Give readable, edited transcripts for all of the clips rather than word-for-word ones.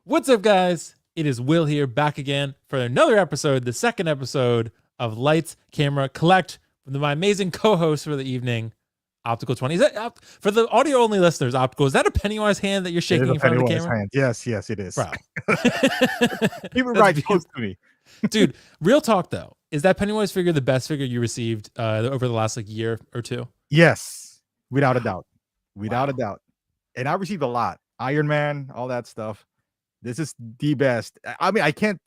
What's up, guys? It is Will here, back again for another episode, the second episode of Lights, Camera, Collect, with my amazing co-host for the evening, Optical 20. Is that for the audio-only listeners, Optical, is that a Pennywise hand that you're shaking in front of the camera? Hand. Yes, it is. Bro. Even right close to me. Dude, real talk, though. Is that Pennywise figure the best figure you received over the last year or two? Yes, without a doubt. Without a doubt. And I received a lot. Iron Man, all that stuff. This is the best. I mean, I can't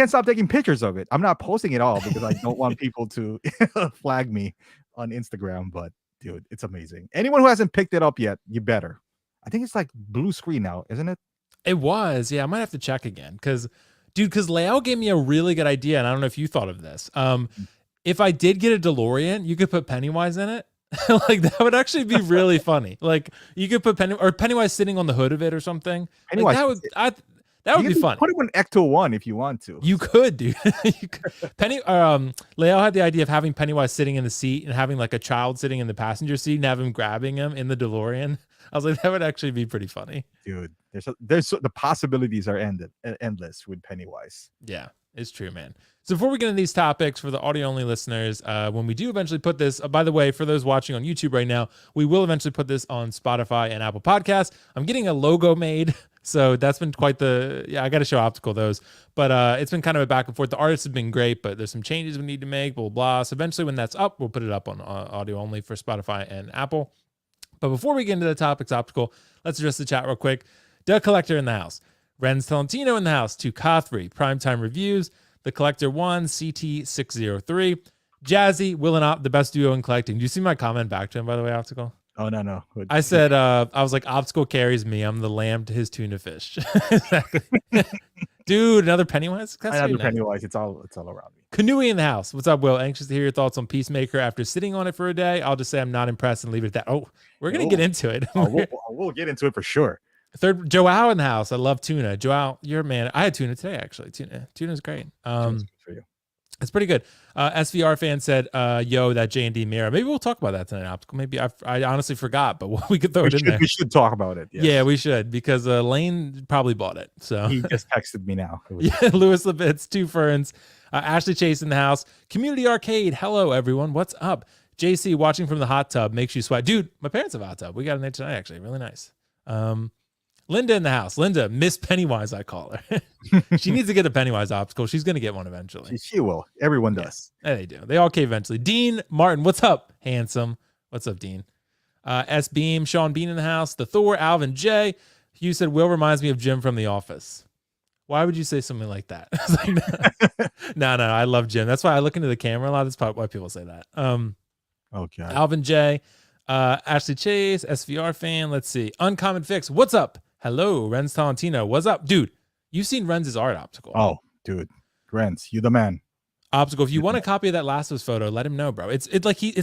stop taking pictures of it. I'm not posting it all because I don't want people to flag me on Instagram. But dude, it's amazing. Anyone who hasn't picked it up yet, you better. I think it's like blue screen now, isn't it? It was. Yeah, I might have to check again because Leao gave me a really good idea, and I don't know if you thought of this. If I did get a DeLorean, you could put Pennywise in it. Like that would actually be really funny. Like you could put Pennywise sitting on the hood of it or something. Pennywise, like, that would be fun. Put him in Ecto-1 if you want to. You could, dude. You could. Leao had the idea of having Pennywise sitting in the seat and having like a child sitting in the passenger seat and have him grabbing him in the DeLorean. I was like, that would actually be pretty funny, dude. There's the possibilities are endless with Pennywise. Yeah, it's true, man. So before we get into these topics for the audio-only listeners, when we do eventually put this, by the way, for those watching on YouTube right now, we will eventually put this on Spotify and Apple Podcasts. I'm getting a logo made, so that's been quite I got to show Optical those. But it's been kind of a back and forth. The artists have been great, but there's some changes we need to make, blah, blah, blah. So eventually when that's up, we'll put it up on audio-only for Spotify and Apple. But before we get into the topics, Optical, let's address the chat real quick. Doug Collector in the house. Renz Talentino in the house. To Cothry. Primetime Reviews. The Collector 1, CT603. Jazzy, Will and Op, the best duo in collecting. Do you see my comment back to him, by the way, Optical? Oh, no. I said, I was like, Optical carries me. I'm the lamb to his tuna fish. Exactly. Dude, another Pennywise? Another Pennywise. It's all around me. Canoey in the house. What's up, Will? Anxious to hear your thoughts on Peacemaker after sitting on it for a day. I'll just say I'm not impressed and leave it at that. Oh, we're going to get into it. We'll get into it for sure. Third, Joao in the house. I love tuna. Joao, you're a man. I had tuna today, actually. Tuna's great. Tuna's good for you. It's pretty good. SVR fan said, yo, that J&D Mera. Maybe we'll talk about that tonight, Optical. Maybe I honestly forgot, but we could throw it in there. We should talk about it. Yes. Yeah, we should, because Lane probably bought it. So he just texted me now. Yeah, Louis Lebitz, Two Ferns. Ashley Chase in the house. Community Arcade. Hello, everyone. What's up? JC watching from the hot tub makes you sweat. Dude, my parents have a hot tub. We got it in there tonight, actually. Really nice. Linda in the house. Linda, Miss Pennywise, I call her. She needs to get a Pennywise Optical. She's going to get one eventually. She will. Everyone does. Yeah, they do. They all cave eventually. Dean Martin, what's up, handsome? What's up, Dean? S Beam, Sean Bean in the house. The Thor, Alvin J. Hugh said, Will reminds me of Jim from The Office. Why would you say something like that? I was like, no, I love Jim. That's why I look into the camera a lot. That's probably why people say that. Okay. Alvin J. Ashley Chase, SVR fan. Let's see. Uncommon Fix. What's up? Hello, Renz Talentino. What's up? Dude, you've seen Renz's art, Optical. Oh, dude. Renz, you the man. Optical, if you want a copy of that Last of Us photo, let him know, bro. It's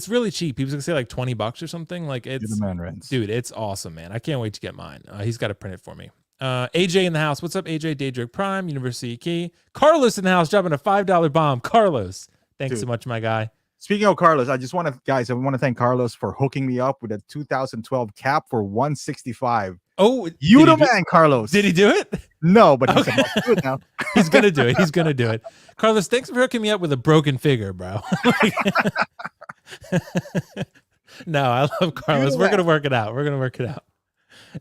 really cheap. He was gonna say like $20 or something. Like it's you're the man, Renz. Dude, it's awesome, man. I can't wait to get mine. He's got to print it for me. AJ in the house. What's up, AJ? Daedric Prime, University Key. Carlos in the house, dropping a $5 bomb. Carlos, thanks so much, my guy. Speaking of Carlos, I want to thank Carlos for hooking me up with a 2012 cap for $165. Oh, you the man, Carlos. Did he do it? No, but he's about to do it now. He's gonna do it. He's gonna do it. Carlos, thanks for hooking me up with a broken figure, bro. No, I love Carlos. We're gonna work it out.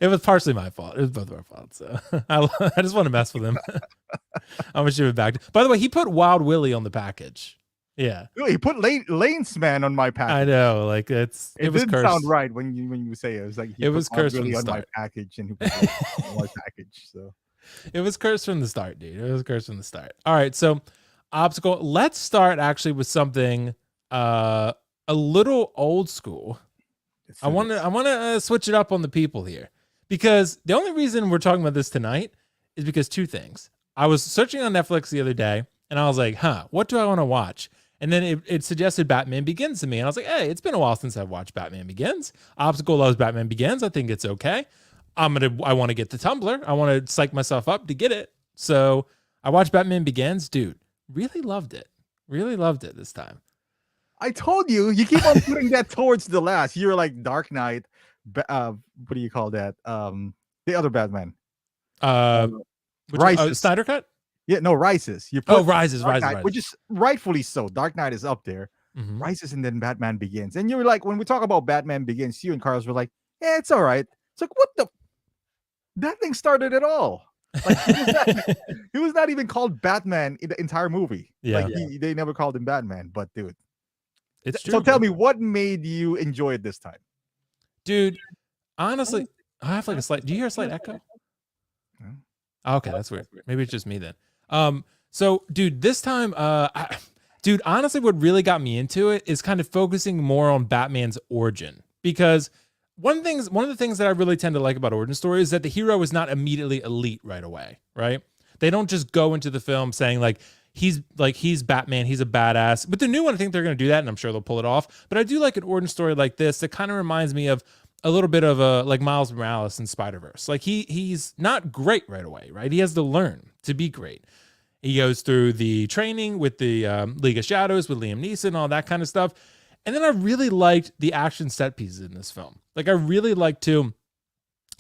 It was partially my fault. It was both of our faults. So I just want to mess with him. I'm gonna ship it back. By the way, he put Wild Willie on the package. Yeah, he put Lane's man on my package. I know, like it was didn't cursed. Sound right when you say it. It was like it was cursed from the on start. My package and he put on my package. So it was cursed from the start, dude. It was cursed from the start. All right, so Optical. Let's start actually with something a little old school. I want to switch it up on the people here, because the only reason we're talking about this tonight is because two things. I was searching on Netflix the other day and I was like, what do I want to watch? And then it suggested Batman Begins to me. And I was like, hey, it's been a while since I've watched Batman Begins. Optical loves Batman Begins. I think it's okay. I want to get the Tumblr. I want to psych myself up to get it. So I watched Batman Begins. Dude, really loved it. Really loved it this time. I told you, you keep on putting that towards the last. You're like Dark Knight. What do you call that? The other Batman. Which one? Oh, Rises. Snyder Cut? Yeah, no, Rises. You Oh, put Rises, Dark Rises, Knight, Rises. which is rightfully so. Dark Knight is up there. Mhm. Rises, and then Batman Begins. And you were like, when we talk about Batman Begins, you and Carlos were like, yeah, it's all right. It's like, what the? That thing started it all. Like he was not even called Batman in the entire movie. Yeah. Like they never called him Batman. But dude, It's true. so tell man. me, what made you enjoy it this time? Dude, honestly, I have like a slight. Do you hear a slight echo? Oh, okay, that's weird. Maybe it's just me then. So dude, this time, dude, honestly, what really got me into it is kind of focusing more on Batman's origin, because one of the things that I really tend to like about origin stories is that the hero is not immediately elite right away, right? They don't just go into the film saying like he's Batman, he's a badass. But the new one, I think they're going to do that, and I'm sure they'll pull it off. But I do like an origin story like this that kind of reminds me of a little bit of a like Miles Morales in Spider-Verse. Like he's not great right away, right? He has to learn to be great. He goes through the training with the League of Shadows with Liam Neeson, all that kind of stuff. And then I really liked the action set pieces in this film. Like I really liked to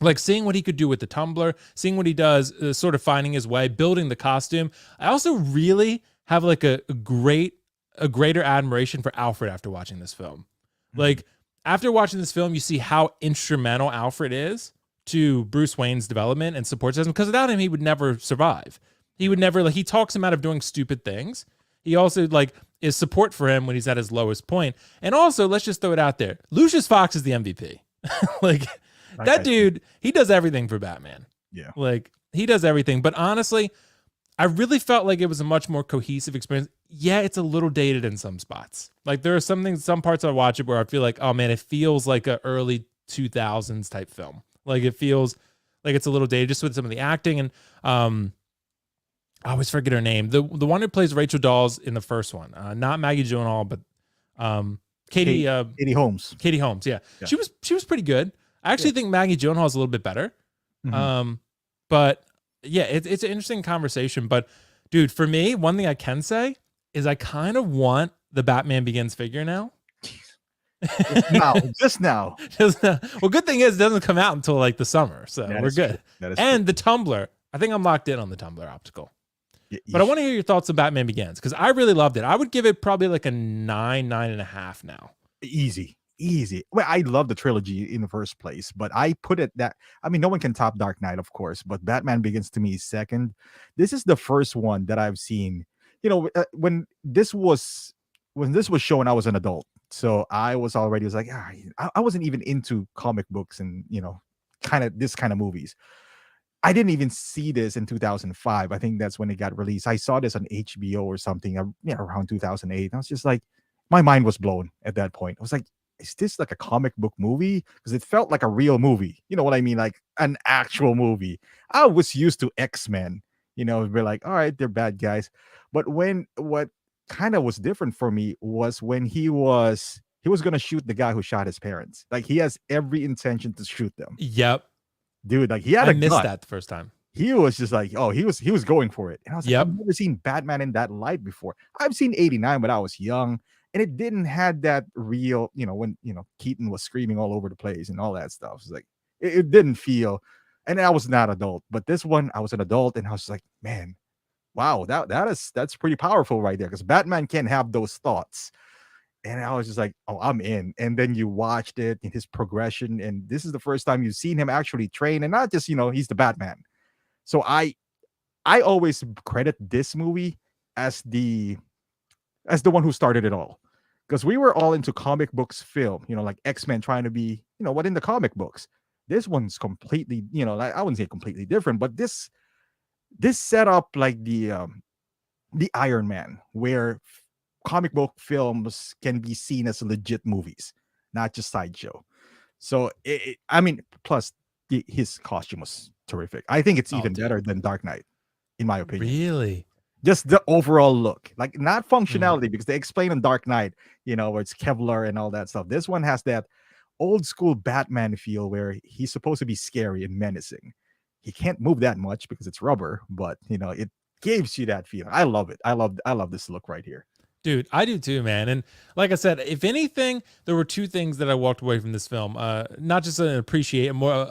like seeing what he could do with the tumbler, seeing what he does, sort of finding his way, building the costume. I also really have like a greater admiration for Alfred after watching this film. Like after watching this film, you see how instrumental Alfred is to Bruce Wayne's development and support system, because without him, he would never survive. He would never, like, he talks him out of doing stupid things. He also like is support for him when he's at his lowest point. And also, let's just throw it out there, Lucius Fox is the MVP. Like that dude, he does everything for Batman. Yeah. Like he does everything. But honestly, I really felt like it was a much more cohesive experience. Yeah, it's a little dated in some spots. Like there are some parts I watch it where I feel like, oh man, it feels like a early 2000s type film. Like it feels like it's a little dated just with some of the acting. And I always forget her name. The one who plays Rachel Dawes in the first one, not Maggie Gyllenhaal, but Katie Holmes. Katie Holmes. Yeah. She was pretty good. I actually think Maggie Gyllenhaal is a little bit better. But yeah, it's an interesting conversation. But dude, for me, one thing I can say is I kind of want the Batman Begins figure now. Just now. Well, good thing is it doesn't come out until like the summer, so we're good. And the Tumbler, I think I'm locked in on the Tumbler optical. But I want to hear your thoughts on Batman Begins, because I really loved it. I would give it probably like a 9.5 now. Easy. Well, I love the trilogy in the first place, but I put it that, I mean, no one can top Dark Knight, of course, but Batman Begins to me is second. This is the first one that I've seen, when this was shown, I was an adult. So I was like, I wasn't even into comic books and, this kind of movies. I didn't even see this in 2005. I think that's when it got released. I saw this on HBO or something, around 2008. I was just like, my mind was blown at that point. I was like, is this like a comic book movie? Because it felt like a real movie. You know what I mean? Like an actual movie. I was used to X-Men. We're like, all right, they're bad guys. But what kind of was different for me was when he was going to shoot the guy who shot his parents. Like he has every intention to shoot them. Yep. Dude, like he had I missed that the first time. He was just like, oh, he was going for it. And I was like, Yep. I've never seen Batman in that light before. I've seen 89, but I was young, and it didn't had that real, when Keaton was screaming all over the place and all that stuff. It's like it didn't feel, and I was not adult, but this one I was an adult, and I was like, man, wow, that's pretty powerful right there, because Batman can't have those thoughts. And I was just like, oh, I'm in. And then you watched it in his progression, and this is the first time you've seen him actually train, and not just he's the Batman. So I always credit this movie as the one who started it all, because we were all into comic books film, like X-Men trying to be, what in the comic books. This one's completely, I wouldn't say completely different, but this set up like the Iron Man, where comic book films can be seen as legit movies, not just sideshow. So plus his costume was terrific. I think it's even better than Dark Knight, in my opinion. Really? Just the overall look, like not functionality, because they explain in Dark Knight, where it's Kevlar and all that stuff. This one has that old school Batman feel where he's supposed to be scary and menacing. He can't move that much because it's rubber, but it gives you that feeling. I love it. I love this look right here. Dude, I do too, man. And like I said, if anything, there were two things that I walked away from this film. Not just a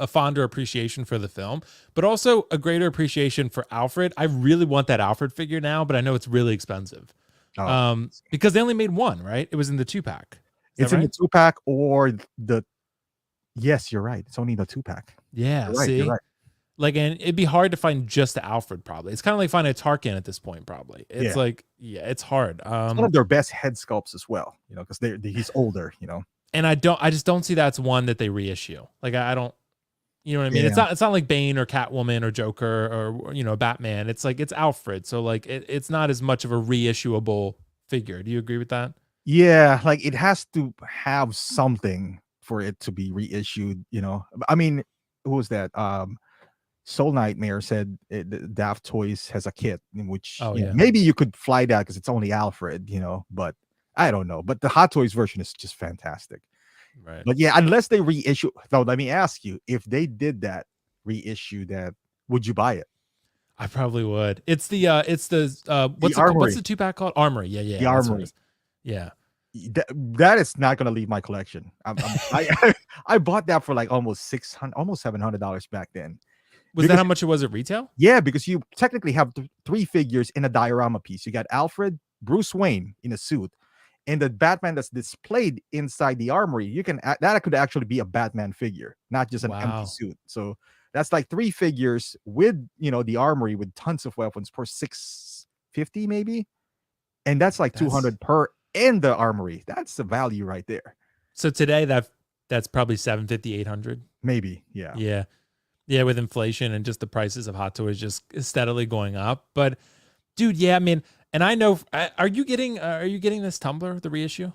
fonder appreciation for the film, but also a greater appreciation for Alfred. I really want that Alfred figure now, but I know it's really expensive. Oh, Because they only made one, right? It was in the 2-pack. Is it's that in the right? 2-pack or the. Yes, you're right. It's only the 2-pack. Yeah. You're right. You're See, right. like, and it'd be hard to find just the Alfred. Probably, it's kind of like finding a Tarkin at this point. Probably, it's Yeah, like, yeah, it's hard. it's one of their best head sculpts as well. Because he's older. And I just don't see that's one that they reissue. Like, I don't, you know what I mean? Yeah. It's not like Bane or Catwoman or Joker or Batman. It's like it's Alfred. So like it's not as much of a reissuable figure. Do you agree with that? Yeah, like it has to have something for it to be reissued. I mean, who was that? Soul Nightmare said Daft Toys has a kit in which Oh yeah, maybe you could fly that because it's only Alfred, but I don't know. But the Hot Toys version is just fantastic. right. But yeah, unless they reissue, though, let me ask you, if they did that reissue that, would you buy it? I probably would. It's the what's Armory. the 2-pack called? Armory. Yeah, The that's what it Armory. is. Yeah. That is not gonna leave my collection. I bought that for like almost $600, almost $700 back then. Was that how much it was at retail? Yeah, because you technically have three figures in a diorama piece. You got Alfred, Bruce Wayne in a suit, and the Batman that's displayed inside the armory. That could actually be a Batman figure, not just an empty Wow. suit. So that's like three figures with the armory with tons of weapons for $650 maybe, and that's like $200 per in the armory. That's the value right there. So today that's probably 750, 800. Maybe, yeah. Yeah. Yeah, with inflation and just the prices of Hot Toys just steadily going up. But dude, yeah, I mean, and I know, are you getting this Tumblr, the reissue?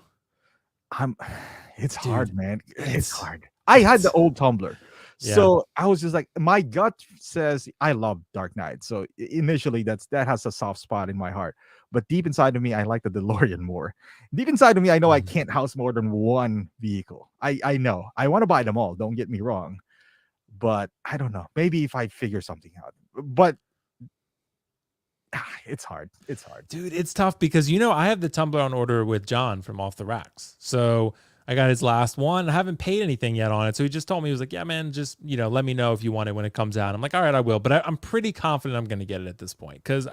It's Dude, hard, man. It's hard. I had the old Tumblr. Yeah. So I was just like, my gut says I love Dark Knight. So initially that has a soft spot in my heart. But deep inside of me, I like the DeLorean more. Deep inside of me, I know I can't house more than one vehicle. I know. I want to buy them all. Don't get me wrong. But I don't know. Maybe if I figure something out. But it's hard. It's hard. Dude, it's tough because I have the Tumblr on order with John from Off the Racks. So I got his last one. I haven't paid anything yet on it. So he just told me, he was like, yeah, man, just, let me know if you want it when it comes out. I'm like, all right, I will. But I'm pretty confident I'm going to get it at this point. Because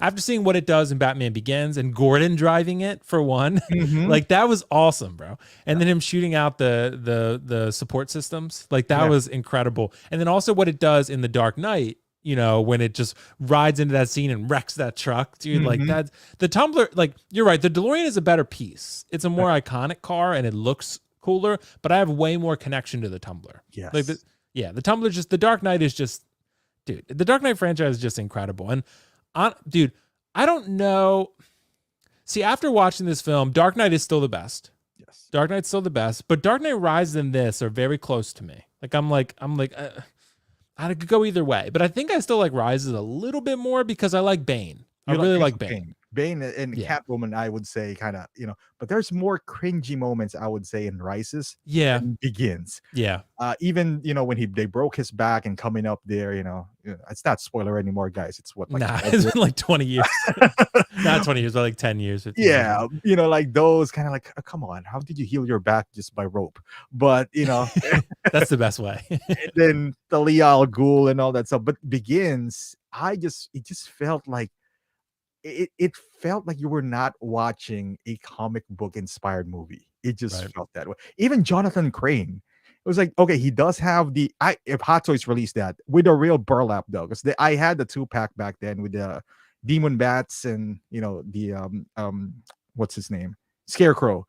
after seeing what it does in Batman Begins and Gordon driving it for one, like that was awesome, bro. And then him shooting out the support systems, like that was incredible. And then also what it does in The Dark Knight, when it just rides into that scene and wrecks that truck, dude. Like that, the Tumblr, like you're right. The DeLorean is a better piece. It's a more iconic car and it looks cooler, but I have way more connection to the Tumblr. Yes. Like the Tumblr The Dark Knight is just, dude, the Dark Knight franchise is just incredible. And dude, I don't know. See, after watching this film, Dark Knight is still the best. Yes. Dark Knight's still the best, but Dark Knight Rises and this are very close to me. Like I'm like, I could go either way, but I think I still like Rises a little bit more because I like Bane. I really like Bane. Bane and Catwoman, I would say, kind of, but there's more cringy moments, I would say, in Rises. Yeah. And Begins. Yeah. Even, when they broke his back and coming up there, it's not spoiler anymore, guys. It's what, like, it's been like 20 years. Not 20 years, but like 10 years. Yeah. Years. Like those kind of like, oh, come on, how did you heal your back just by rope? But, that's the best way. And then Talia al Ghul and all that stuff. But Begins, it just felt like, it felt like you were not watching a comic book inspired movie. It just felt that way. Even Jonathan Crane, it was like, okay, he does have if Hot Toys released that with a real burlap though, because I had the 2-pack back then with the Demon Bats and the what's his name, Scarecrow,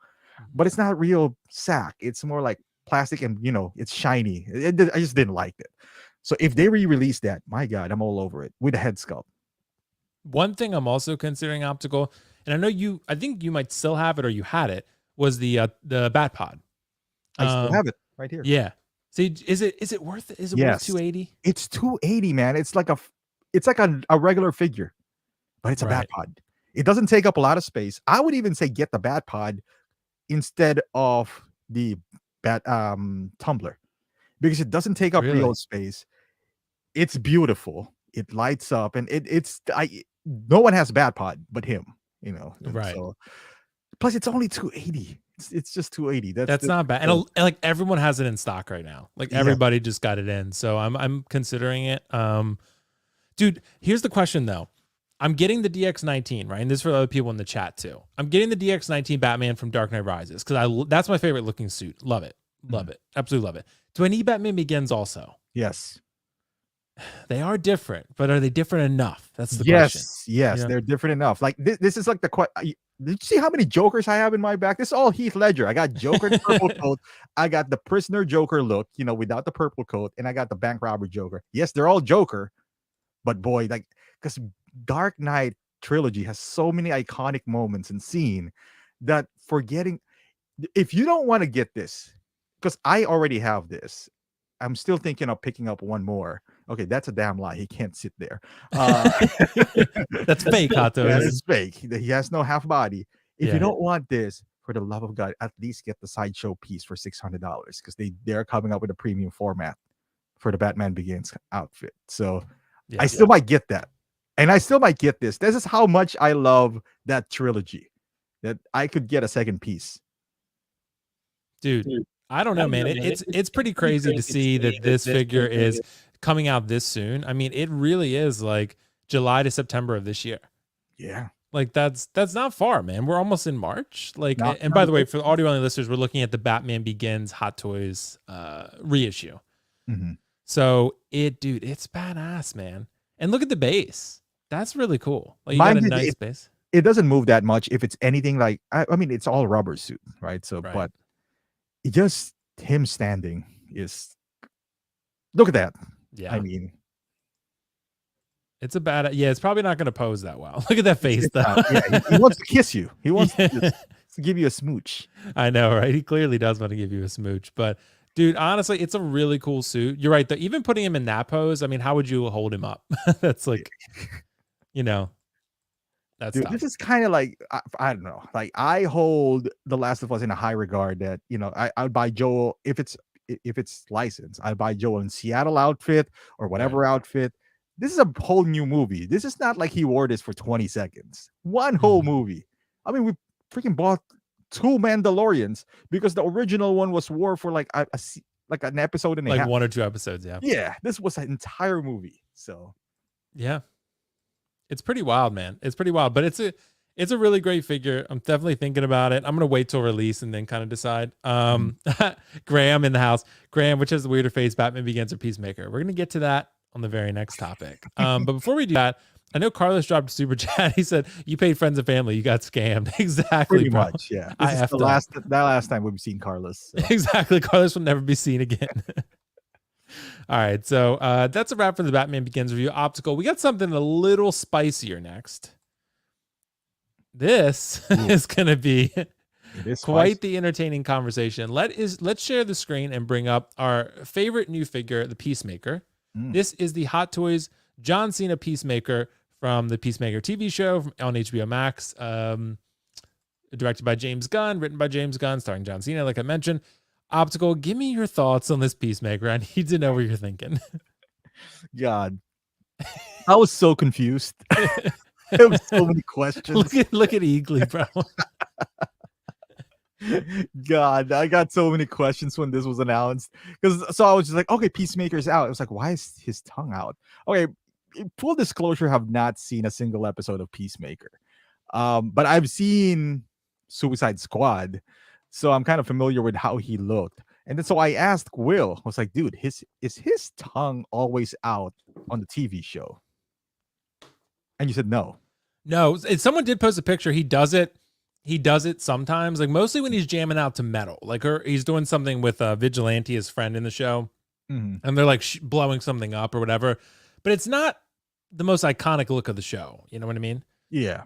but it's not real sack. It's more like plastic and it's shiny. I just didn't like it. So if they re-release that, my God, I'm all over it with a head sculpt. One thing I'm also considering Optical, and I think you might still have it or you had it, was the Bat Pod. I still have it right here. Yeah. See, is it worth it? Is it worth $280? It's $280, man. It's like a regular figure, but it's a Bat Pod. It doesn't take up a lot of space. I would even say get the Bat Pod instead of the Tumbler because it doesn't take up real space. It's beautiful. It lights up, and no one has Bat Pod but him. And Right. so plus it's only 280. It's just 280. That's not bad. And like everyone has it in stock right now. Like everybody just got it in. So I'm considering it. Dude, here's the question though. I'm getting the DX19, right? And this is for other people in the chat too. I'm getting the DX19 Batman from Dark Knight Rises because that's my favorite looking suit. Love it. Love it. Absolutely love it. Do I need Batman Begins also? Yes. They are different, but are they different enough? That's the question. Yes, they're different enough. Like this is like did you see how many Jokers I have in my back? This is all Heath Ledger. I got Joker purple coat. I got the prisoner Joker look, without the purple coat, and I got the bank robber Joker. Yes, they're all Joker, but boy, like because Dark Knight trilogy has so many iconic moments and scene that if you don't want to get this, because I already have this. I'm still thinking of picking up one more. Okay, that's a damn lie. He can't sit there. That's fake, Hato. That is fake. He has no half body. If you don't want this, for the love of God, at least get the sideshow piece for $600 because they're coming up with a premium format for the Batman Begins outfit. So I still might get that. And I still might get this. This is how much I love that trilogy that I could get a second piece. Dude. I don't know, man. It's pretty crazy to see that this figure is coming out this soon. I mean, it really is like July to September of this year. Yeah. Like that's not far, man. We're almost in March. Like, and by the way, for the audio only listeners, we're looking at the Batman Begins Hot Toys reissue. Mm-hmm. So it's badass, man. And look at the base. That's really cool. Like, you got a nice base. It doesn't move that much if it's anything like I mean, it's all rubber suit, right? So, but just him standing is look at that. Yeah. I mean, it's it's probably not going to pose that well. Look at that face though. He wants to kiss you. He wants to give you a smooch. I know, right? He clearly does want to give you a smooch, but dude, honestly, it's a really cool suit. You're right though. Even putting him in that pose, I mean, how would you hold him up? That's like, that's dude, tough. this is kind of like I don't know. Like I hold The Last of Us in a high regard. That I would buy Joel if it's licensed. I buy Joel in Seattle outfit or whatever outfit. This is a whole new movie. This is not like he wore this for 20 seconds. One whole movie. I mean, we freaking bought 2 Mandalorians because the original one was wore for like an episode and a half. 1 or 2 episodes. Yeah. Yeah, this was an entire movie. So yeah. It's pretty wild, man. It's pretty wild, but it's a really great figure. I'm definitely thinking about it. I'm gonna wait till release and then kind of decide. Graham in the house. Graham, which has the weirder face, Batman Begins or Peacemaker? We're gonna get to that on the very next topic. But before we do that, I know Carlos dropped a super chat. He said, "You paid friends and family. You got scammed." Exactly, pretty bro. much. Yeah, this is the last time we've seen Carlos. So. Exactly, Carlos will never be seen again. All right, so that's a wrap for the Batman Begins review. Optical, we got something a little spicier next. This is going to be quite the entertaining conversation. Let's share the screen and bring up our favorite new figure, the Peacemaker. This is the Hot Toys John Cena Peacemaker from the Peacemaker TV show on HBO Max. Directed by James Gunn, written by James Gunn, starring John Cena, like I mentioned. Optical, give me your thoughts on this Peacemaker. I need to know what you're thinking. God, I was so confused. There was so many questions. Look at Eagly, bro. God, I got so many questions when this was announced. So I was just like, okay, Peacemaker's out. I was like, why is his tongue out? Okay, full disclosure, have not seen a single episode of Peacemaker. But I've seen Suicide Squad. So I'm kind of familiar with how he looked. And then so I asked Will, I was like, dude, is his tongue always out on the TV show? And you said no. No, someone did post a picture. He does it sometimes, like mostly when he's jamming out to metal. Like he's doing something with Vigilante, his friend in the show. And they're like blowing something up or whatever. But it's not the most iconic look of the show. You know what I mean? Yeah.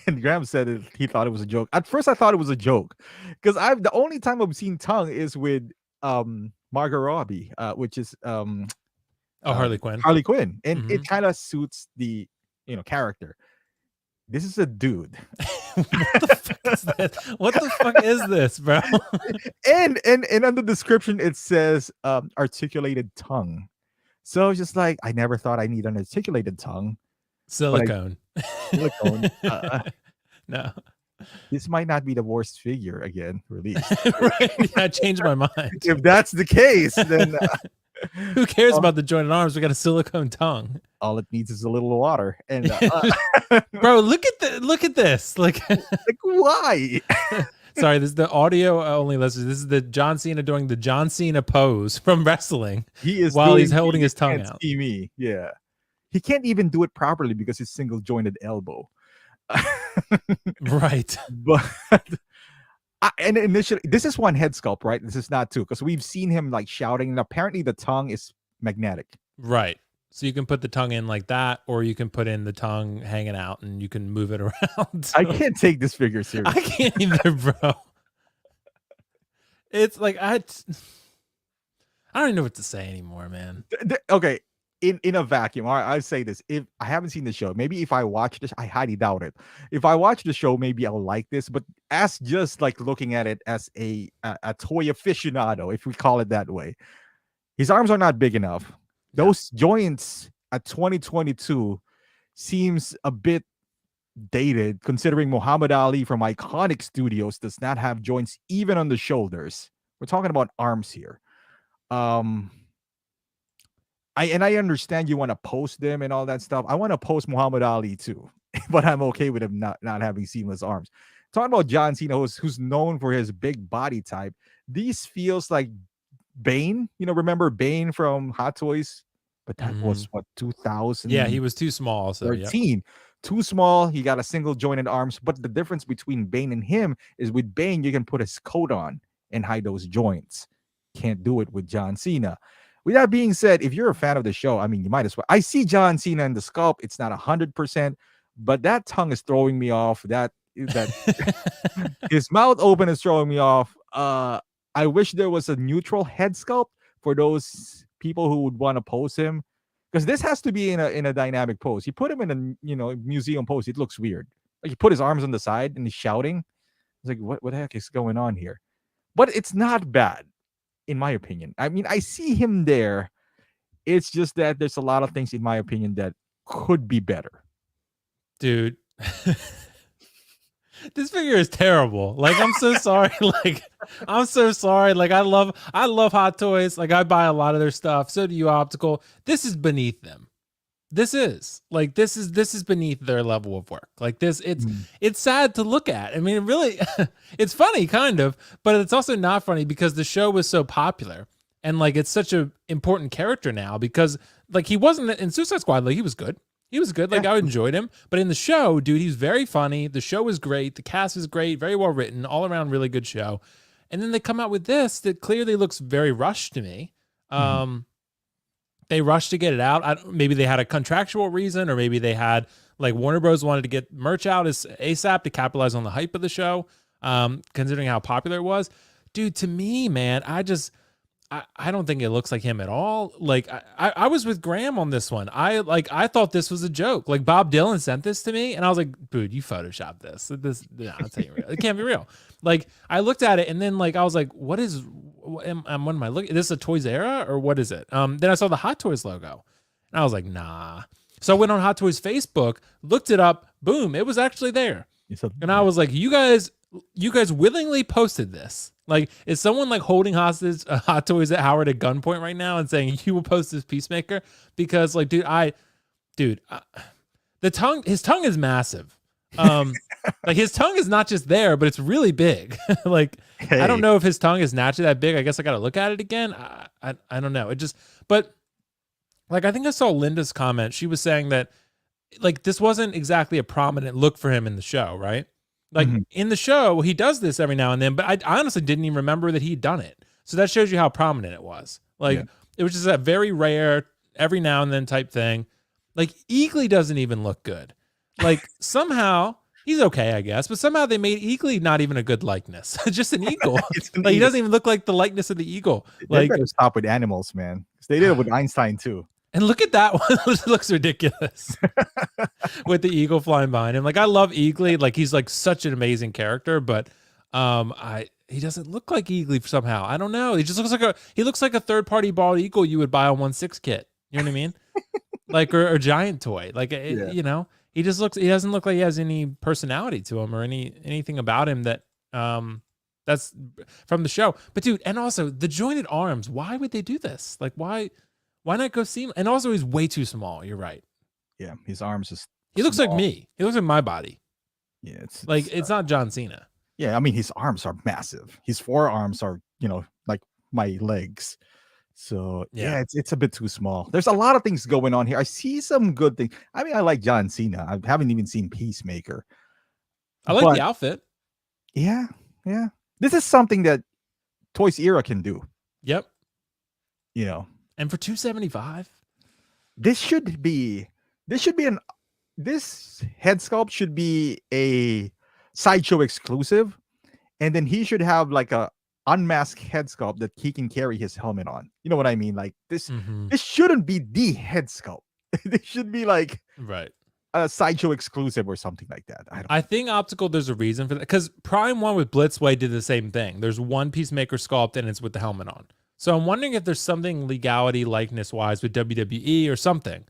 And Graham said he thought it was a joke. At first, I thought it was a joke because the only time I've seen tongue is with Margot Robbie, which is Harley Quinn. Harley Quinn, and it kind of suits the character. This is a dude. What the fuck is this? What the fuck is this, bro? and on the description it says articulated tongue. So I was just like, I never thought I need an articulated tongue. Silicone. silicone. No. This might not be the worst figure again released. Right. Yeah, I changed my mind. If that's the case, then Who cares about the jointed arms? We got a silicone tongue. all it needs is a little water. And Bro, look at this. Like why? sorry, this is the audio only listeners. This is the John Cena doing the John Cena pose from wrestling. He is while he's holding his tongue out. See me. Yeah. He can't even do it properly because his single jointed elbow. Right. But and initially, this is one head sculpt, right? This is not two, because we've seen him like shouting, and apparently the tongue is magnetic. Right. So you can put the tongue in like that, or you can put in the tongue hanging out and you can move it around. So I can't take this figure seriously. I can't either, bro. It's like I don't even know what to say anymore, man. Okay. In a vacuum, I say this. If I haven't seen the show, maybe if I watch this, I highly doubt it. If I watch the show, maybe I'll like this. But as just like looking at it as a toy aficionado, if we call it that way, his arms are not big enough. Those joints at 2022 seems a bit dated, considering Muhammad Ali from iconic studios does not have joints even on the shoulders. We're talking about arms here. I understand you want to post them and all that stuff. I want to post Muhammad Ali too, but I'm okay with him not having seamless arms. Talking about John Cena, who's known for his big body type, these feels like Bane. You know, remember Bane from Hot Toys? But that was what, 2000? Yeah, he was too small. So 13. Too small. He got a single jointed arms. But the difference between Bane and him is with Bane, you can put his coat on and hide those joints. Can't do it with John Cena. With that being said, if you're a fan of the show, I mean, you might as well. I see John Cena in the sculpt. It's not 100%, but that tongue is throwing me off. That his mouth open is throwing me off. I wish there was a neutral head sculpt for those people who would want to pose him, because this has to be in a dynamic pose. You put him in a museum pose, it looks weird. Like, you put his arms on the side and he's shouting. It's like, what the heck is going on here? But it's not bad, in my opinion. I mean, I see him there. It's just that there's a lot of things, in my opinion, that could be better. Dude. This figure is terrible. Like, I'm so sorry. Like, I'm so sorry. Like, I love Hot Toys. Like, I buy a lot of their stuff. So do you, Optical. This is beneath them. This is beneath their level of work. Like, this, it's sad to look at. I mean, really, it's funny kind of, but it's also not funny because the show was so popular and like it's such an important character now, because like he wasn't in Suicide Squad. Like, he was good. He was good. Like, I enjoyed him. But in the show, dude, he's very funny. The show was great. The cast is great. Very well written. All around really good show. And then they come out with this that clearly looks very rushed to me. They rushed to get it out. Maybe they had a contractual reason, or maybe they had, like, Warner Bros. Wanted to get merch out as ASAP to capitalize on the hype of the show, considering how popular it was. Dude, to me, man, I don't think it looks like him at all. Like, I was with Graham on this one. I thought this was a joke. Like, Bob Dylan sent this to me and I was like, dude, you photoshopped this. That's ain't real. It can't be real. Like, I looked at it and then like I was like, what am I looking? Is this a Toys Era or what is it? Then I saw the Hot Toys logo and I was like, nah. So I went on Hot Toys Facebook, looked it up, boom, it was actually there. And I was like, you guys willingly posted this. Like, is someone like holding hostage Hot Toys at Howard at gunpoint right now and saying you will post this Peacemaker? Because like, his tongue is massive. Like, his tongue is not just there, but it's really big. Like, hey. I don't know if his tongue is naturally that big. I guess I got to look at it again. I don't know. But like, I think I saw Linda's comment. She was saying that like, this wasn't exactly a prominent look for him in the show, right? Like, in the show, he does this every now and then, but I honestly didn't even remember that he'd done it. So that shows you how prominent it was. Like, It was just a very rare, every now and then type thing. Like, Eagly doesn't even look good. Like, somehow, he's okay, I guess, but somehow they made Eagly not even a good likeness. Just an eagle. Like, he doesn't even look like the likeness of the eagle. Like, they better stop with animals, man. They did it with Einstein, too. And look at that one. It looks ridiculous with the eagle flying behind him. Like, I love Eagly. Like, he's like such an amazing character, but he doesn't look like Eagly somehow. I don't know. He just looks like a third-party bald eagle you would buy on 1/6 kit. You know what I mean? Like, or giant toy. Like, you know, He doesn't look like he has any personality to him or anything about him that that's from the show. But dude, and also the jointed arms, why would they do this? Like why not go seam? And also he's way too small. You're right. Yeah, his arms is He looks like me. He looks like my body. Yeah, it's not John Cena. Yeah, I mean his arms are massive. His forearms are, like my legs. So yeah, it's a bit too small. There's a lot of things going on here. I see some good things. I mean, I like John Cena. I haven't even seen Peacemaker. I like the outfit. Yeah. This is something that Toys Era can do. Yep. And for $275, this head sculpt should be a Sideshow exclusive, and then he should have like a unmasked head sculpt that he can carry his helmet on. You know what I mean? Like this shouldn't be the head sculpt. This should be like a Sideshow exclusive or something like that. I think Optical, there's a reason for that, because Prime 1 with Blitzway did the same thing. There's one Peacemaker sculpt and it's with the helmet on. So I'm wondering if there's something legality likeness wise with WWE or something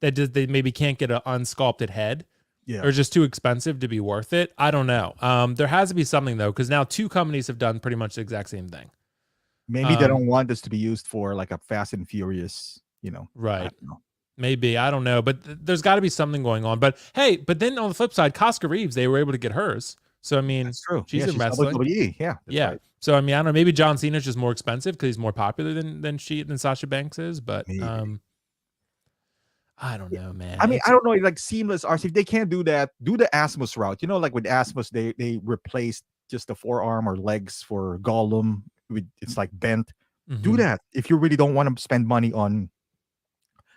that they maybe can't get an unsculpted head. Yeah. Or just too expensive to be worth it. I don't know. There has to be something though, because now 2 companies have done pretty much the exact same thing. Maybe they don't want this to be used for like a Fast and Furious, Right. Maybe. I don't know. But there's got to be something going on. But hey, then on the flip side, Casca Reeves, they were able to get hers. So I mean, that's true. She's in wrestling. WWE. Yeah. Right. So I mean, I don't know. Maybe John Cena's just more expensive because he's more popular than Sasha Banks is. But I don't know, man. I mean, I don't know, like seamless arms. If they can't do that, do the Asmus route. Like with Asmus, they replaced just the forearm or legs for Gollum. It's like bent. Do that if you really don't want to spend money on.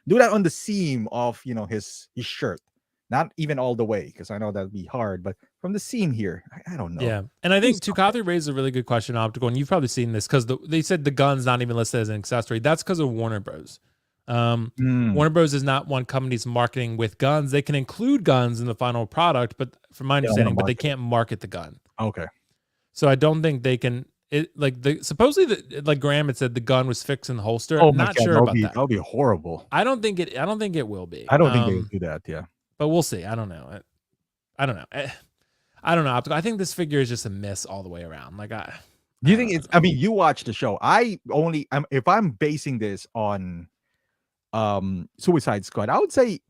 Do that on the seam of his shirt, not even all the way, because I know that'd be hard. But from the seam here, I don't know. Yeah, and I think Tukathy raised a really good question, Optical, and you've probably seen this because they said the gun's not even listed as an accessory. That's because of Warner Bros. Warner Bros is not one company's marketing with guns. They can include guns in the final product, but from my understanding, but they can't market the gun. Okay. So I don't think they can. Supposedly like Graham had said the gun was fixed in the holster. Oh, I'm not sure about that. That would be horrible. I don't think it will be. I don't think they would do that. Yeah. But we'll see. I don't know. I don't know. Optical. I think this figure is just a miss all the way around. Like do you think it's? I mean, you watch the show. If I'm basing this on Suicide Squad, I would say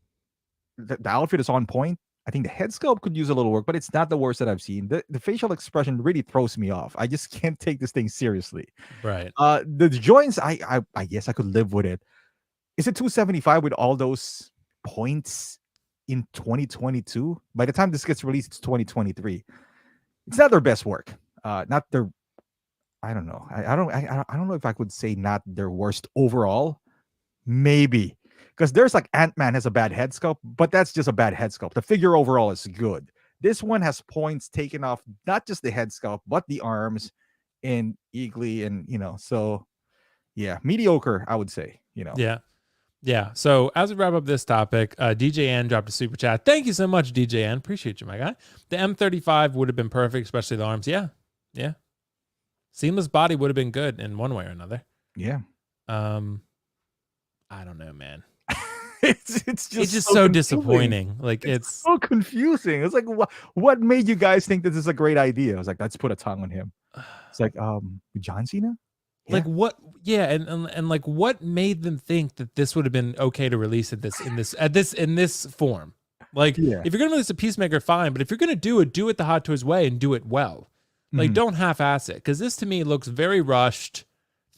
the outfit is on point. I think the head sculpt could use a little work, but it's not the worst that I've seen. The facial expression really throws me off. I just can't take this thing seriously. Right. The joints, I guess I could live with it. Is it 275 with all those points in 2022? By the time this gets released, it's 2023. It's not their best work. Not their. I don't know. I don't know if I could say not their worst overall. Maybe. Because there's like Ant-Man has a bad head sculpt, but that's just a bad head sculpt. The figure overall is good. This one has points taken off, not just the head sculpt, but the arms and Eagly, and so yeah, mediocre, I would say. Yeah. So as we wrap up this topic, DJ N dropped a super chat. Thank you so much, DJ N. Appreciate you, my guy. The M35 would have been perfect, especially the arms. Yeah. Seamless body would have been good in one way or another. Yeah. I don't know, man. it's just so disappointing. Like it's so confusing. It's like what made you guys think this is a great idea? I was like, let's put a tongue on him. It's like John Cena. Yeah. Like what? Yeah, and like what made them think that this would have been okay to release in this form? Like if you're gonna release a Peacemaker, fine, but if you're gonna do it the Hot Toys way and do it well. Like don't half-ass it, because this to me looks very rushed,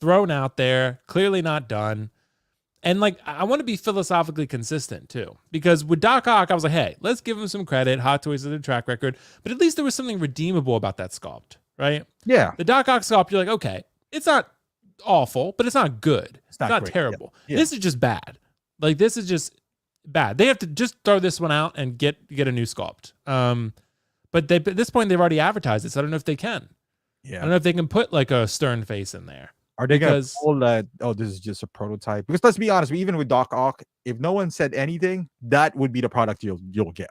thrown out there, clearly not done. And like, I want to be philosophically consistent too, because with Doc Ock, I was like, hey, let's give him some credit. Hot Toys has a track record, but at least there was something redeemable about that sculpt, right? Yeah. The Doc Ock sculpt, you're like, okay, it's not awful, but it's not good. It's not terrible. Yeah. This is just bad. Like, this is just bad. They have to just throw this one out and get a new sculpt. But at this point, they've already advertised it, so I don't know if they can. Yeah. I don't know if they can put like a stern face in there. Are they going to pull that? Oh, this is just a prototype. Because let's be honest, even with Doc Ock, if no one said anything, that would be the product you'll get.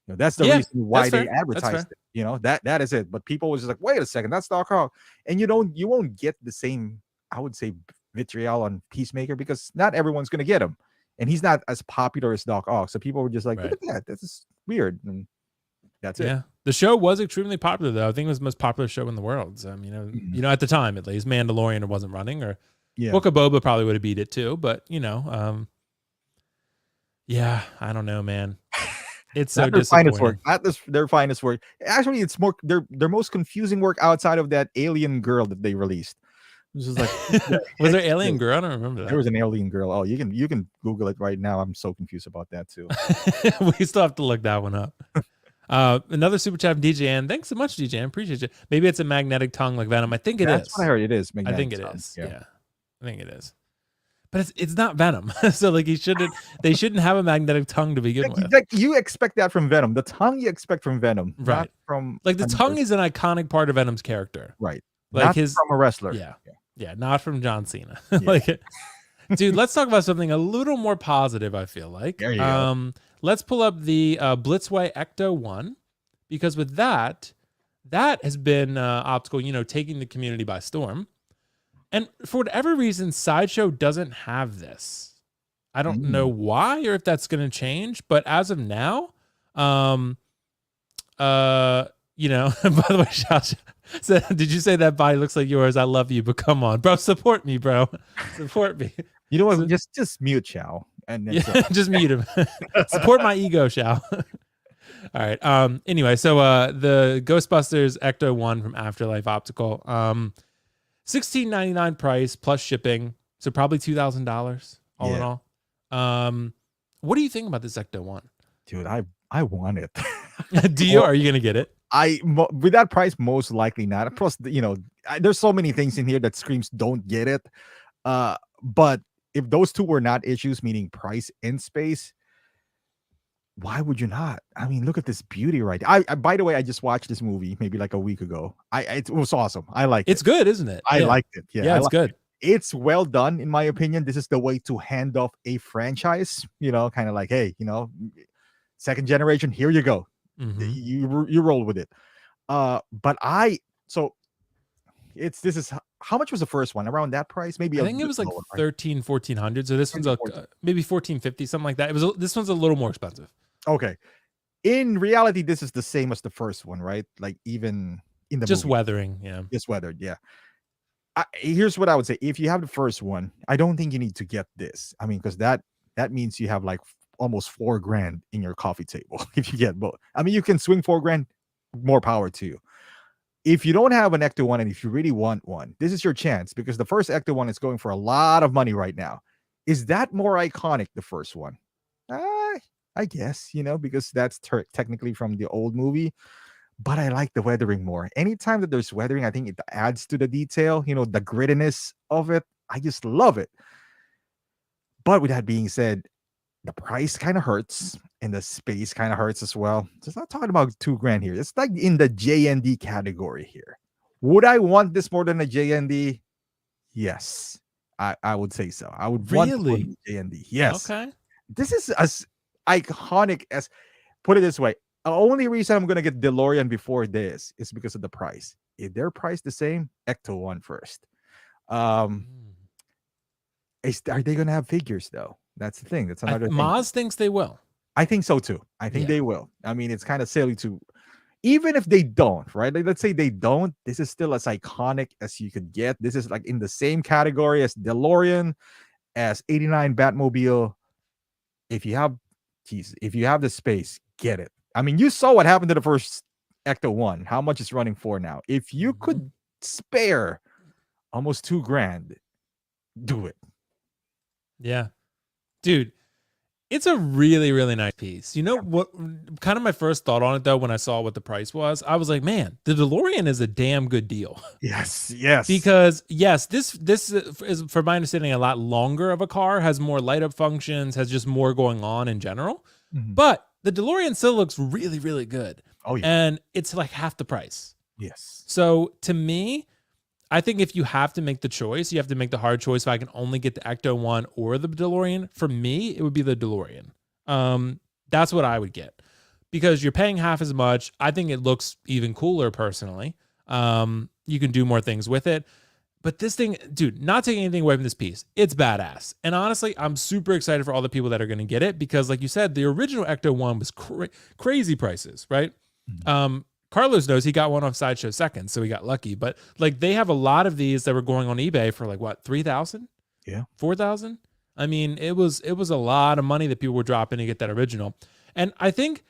That's the reason why they advertised it. That is it. But people was just like, wait a second, that's Doc Ock, and you won't get the same, I would say, vitriol on Peacemaker, because not everyone's going to get him. and he's not as popular as Doc Ock. So people were just like, Right. look at that, this is weird, and that's it. Yeah. The show was extremely popular, though. I think it was the most popular show in the world. So, at the time, at least, Mandalorian wasn't running, or Book of Boba probably would have beat it too. But, yeah, I don't know, man. It's so disappointing. Finest work. Not their finest work. Actually, it's more their most confusing work outside of that alien girl that they released. Which is like, was there alien girl? I don't remember that. There was an alien girl. Oh, you can Google it right now. I'm so confused about that too. We still have to look that one up. Another super chat from DJN. Thanks so much, DJN. Appreciate you. Maybe it's a magnetic tongue like Venom. I think it is. That's what I heard. It is. I think it is. Yeah. I think it is. But it's not Venom. So like they shouldn't have a magnetic tongue to begin with. Like you expect that from Venom. The tongue you expect from Venom. Right. Not from like the tongue is an iconic part of Venom's character. Right. Like not from a wrestler. Yeah, not from John Cena. Like, dude, let's talk about something a little more positive, I feel like. There you go. Let's pull up the Blitzway Ecto-1, because with that has been Optical, taking the community by storm. And for whatever reason, Sideshow doesn't have this. I don't know why or if that's going to change, but as of now, by the way, Shout said, did you say that body looks like yours? I love you, but come on, bro, support me, bro. Support me. You know what? Just mute Chow. And just mute him. Support my ego, Chow. All right. Anyway, so the Ghostbusters Ecto-1 from Afterlife Optical. $16.99 price plus shipping. So probably $2,000 all in all. What do you think about this Ecto-1? Dude, I want it. Do you? Are you going to get it? With that price, most likely not. Plus, there's so many things in here that screams don't get it. But if those two were not issues, meaning price and space, why would you not? I mean, look at this beauty right there. I by the way, I just watched this movie maybe like a week ago. It was awesome. I like it. It's good, isn't it? I liked it. Yeah, it's good. It's well done, in my opinion. This is the way to hand off a franchise, kind of like, hey, second generation, here you go. You roll with it. But this is how much was the first one? Around that price? Maybe I think it was like 1,400. So this one's maybe 1,450, something like that. This one's a little more expensive. Okay. In reality, this is the same as the first one, right? Like even in the just movie. weathering, yeah. Just weathered, yeah. Here's what I would say. If you have the first one, I don't think you need to get this. I mean, because that means you have like almost $4,000 in your coffee table if you get both. I mean, you can swing $4,000, more power to you. If you don't have an Ecto-1 and if you really want one, this is your chance, because the first Ecto-1 is going for a lot of money right now. Is that more iconic, the first one? I guess, because that's technically from the old movie. But I like the weathering more. Anytime that there's weathering, I think it adds to the detail, the grittiness of it. I just love it. But with that being said, the price kind of hurts and the space kind of hurts as well. So it's not talking about $2,000 here. It's like in the JND category here. Would I want this more than a JND? Yes, I would say so. I would want JND. Yes. Okay. This is as iconic as, put it this way. The only reason I'm going to get DeLorean before this is because of the price. If they're priced the same, Ecto-1 first. Are they going to have figures though? That's the thing. That's another thing. Maz thinks they will. I think so too. I think they will. I mean, it's kind of silly to, even if they don't, right? Like, let's say they don't, this is still as iconic as you could get. This is like in the same category as DeLorean, as 89 Batmobile. If you have the space, get it. I mean, you saw what happened to the first Ecto-1, how much it's running for now. If you could spare almost $2,000, do it. Yeah. Dude, it's a really, really nice piece. You know what? Kind of my first thought on it, though, when I saw what the price was, I was like, man, the DeLorean is a damn good deal. Yes. Because, yes, this is, from my understanding, a lot longer of a car, has more light up functions, has just more going on in general. But the DeLorean still looks really, really good. Oh, yeah. And it's like half the price. Yes. So to me, I think if you have to make the choice, you have to make the hard choice. If I can only get the Ecto-1 or the DeLorean, for me, it would be the DeLorean. That's what I would get, because you're paying half as much. I think it looks even cooler personally. You can do more things with it. But this thing, dude, not taking anything away from this piece, it's badass. And honestly, I'm super excited for all the people that are going to get it because, like you said, the original Ecto-1 was crazy prices, right? Carlos knows he got one off Sideshow second, so he got lucky. But like they have a lot of these that were going on eBay for like what, 3,000? Yeah. 4,000? I mean, it was a lot of money that people were dropping to get that original. And I think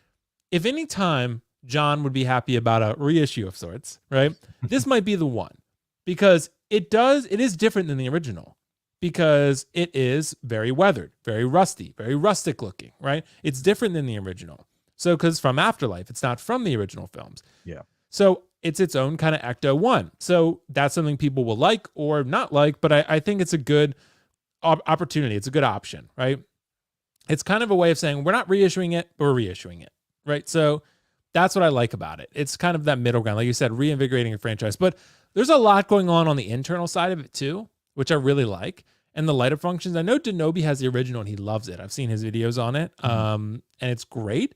if any time John would be happy about a reissue of sorts, right? This might be the one because it is different than the original because it is very weathered, very rusty, very rustic looking, right? It's different than the original. So, because from Afterlife, it's not from the original films. Yeah. So it's its own kind of Ecto-1. So that's something people will like or not like, but I think it's a good opportunity. It's a good option, right? It's kind of a way of saying we're not reissuing it, but we're reissuing it, right? So that's what I like about it. It's kind of that middle ground, like you said, reinvigorating a franchise. But there's a lot going on the internal side of it too, which I really like. And the light up functions. I know Denobi has the original and he loves it. I've seen his videos on it, and it's great.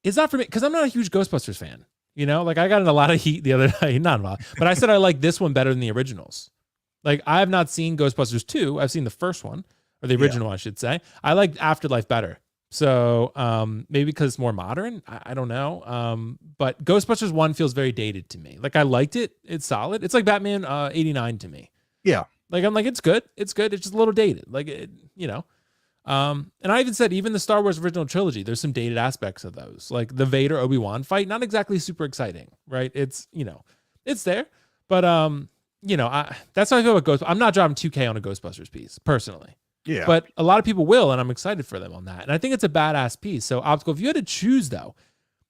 It's not for me because I'm not a huge Ghostbusters fan. You know, like I got in a lot of heat the other night, not a lot, but I said I like this one better than the originals. Like I have not seen Ghostbusters 2. I've seen the first one, or the original, I should say. I like Afterlife better. So maybe because it's more modern. I don't know. But Ghostbusters 1 feels very dated to me. Like I liked it. It's solid. It's like Batman 89 to me. Yeah. Like I'm like, it's good. It's good. It's just a little dated. Like it, you know. And I even said even the Star Wars original trilogy, there's some dated aspects of those. Like the Vader Obi-Wan fight, not exactly super exciting, right? It's, you know, it's there. But you know, that's how I feel about Ghost. I'm not dropping 2K on a Ghostbusters piece, personally. Yeah. But a lot of people will, and I'm excited for them on that. And I think it's a badass piece. So, Optical, if you had to choose, though,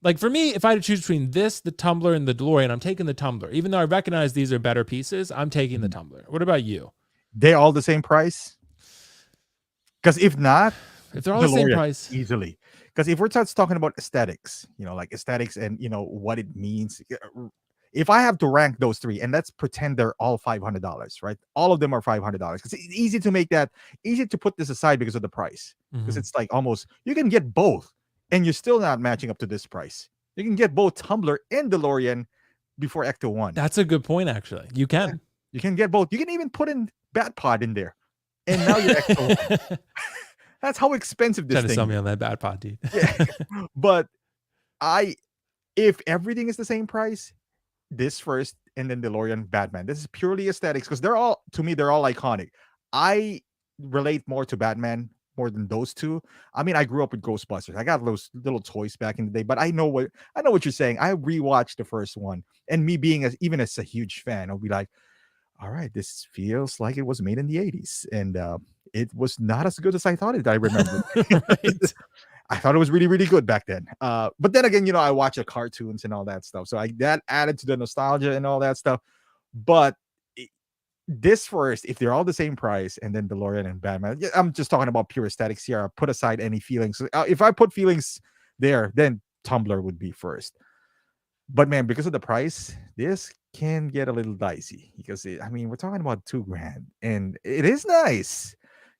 like for me, if I had to choose between this, the Tumbler, and the DeLorean, I'm taking the Tumbler. Even though I recognize these are better pieces, I'm taking the Tumbler. What about you? They're all the same price? Because if not, if they're all the same price, easily. Because if we're talking about aesthetics, you know, like aesthetics and, you know, what it means. If I have to rank those three, and let's pretend they're all $500, right? All of them are $500 because it's easy to make that easy to put this aside because of the price. Because it's like almost you can get both, and you're still not matching up to this price. You can get both Tumbler and DeLorean before Ecto-1. That's a good point, actually. You can. Yeah, you can get both. You can even put in Batpod in there, and now you're Ecto-1. That's how expensive this Trying thing. To sell me on that Batpod, dude. Yeah. But if everything is the same price. This first, and then DeLorean, Batman. This is purely aesthetics because they're all iconic. I relate more to Batman more than those two. I mean, I grew up with Ghostbusters. I got those little toys back in the day, but I know what you're saying. I rewatched the first one, and me being even as a huge fan, I'll be like, all right, this feels like it was made in the 80s, and it was not as good as I thought it. I remember. Right. I thought it was really, really good back then. But then again, you know, I watch the cartoons and all that stuff. So that added to the nostalgia and all that stuff. But this first, if they're all the same price, and then DeLorean and Batman, I'm just talking about pure aesthetics here. I put aside any feelings. If I put feelings there, then Tumbler would be first. But man, because of the price, this can get a little dicey because we're talking about $2,000, and it is nice.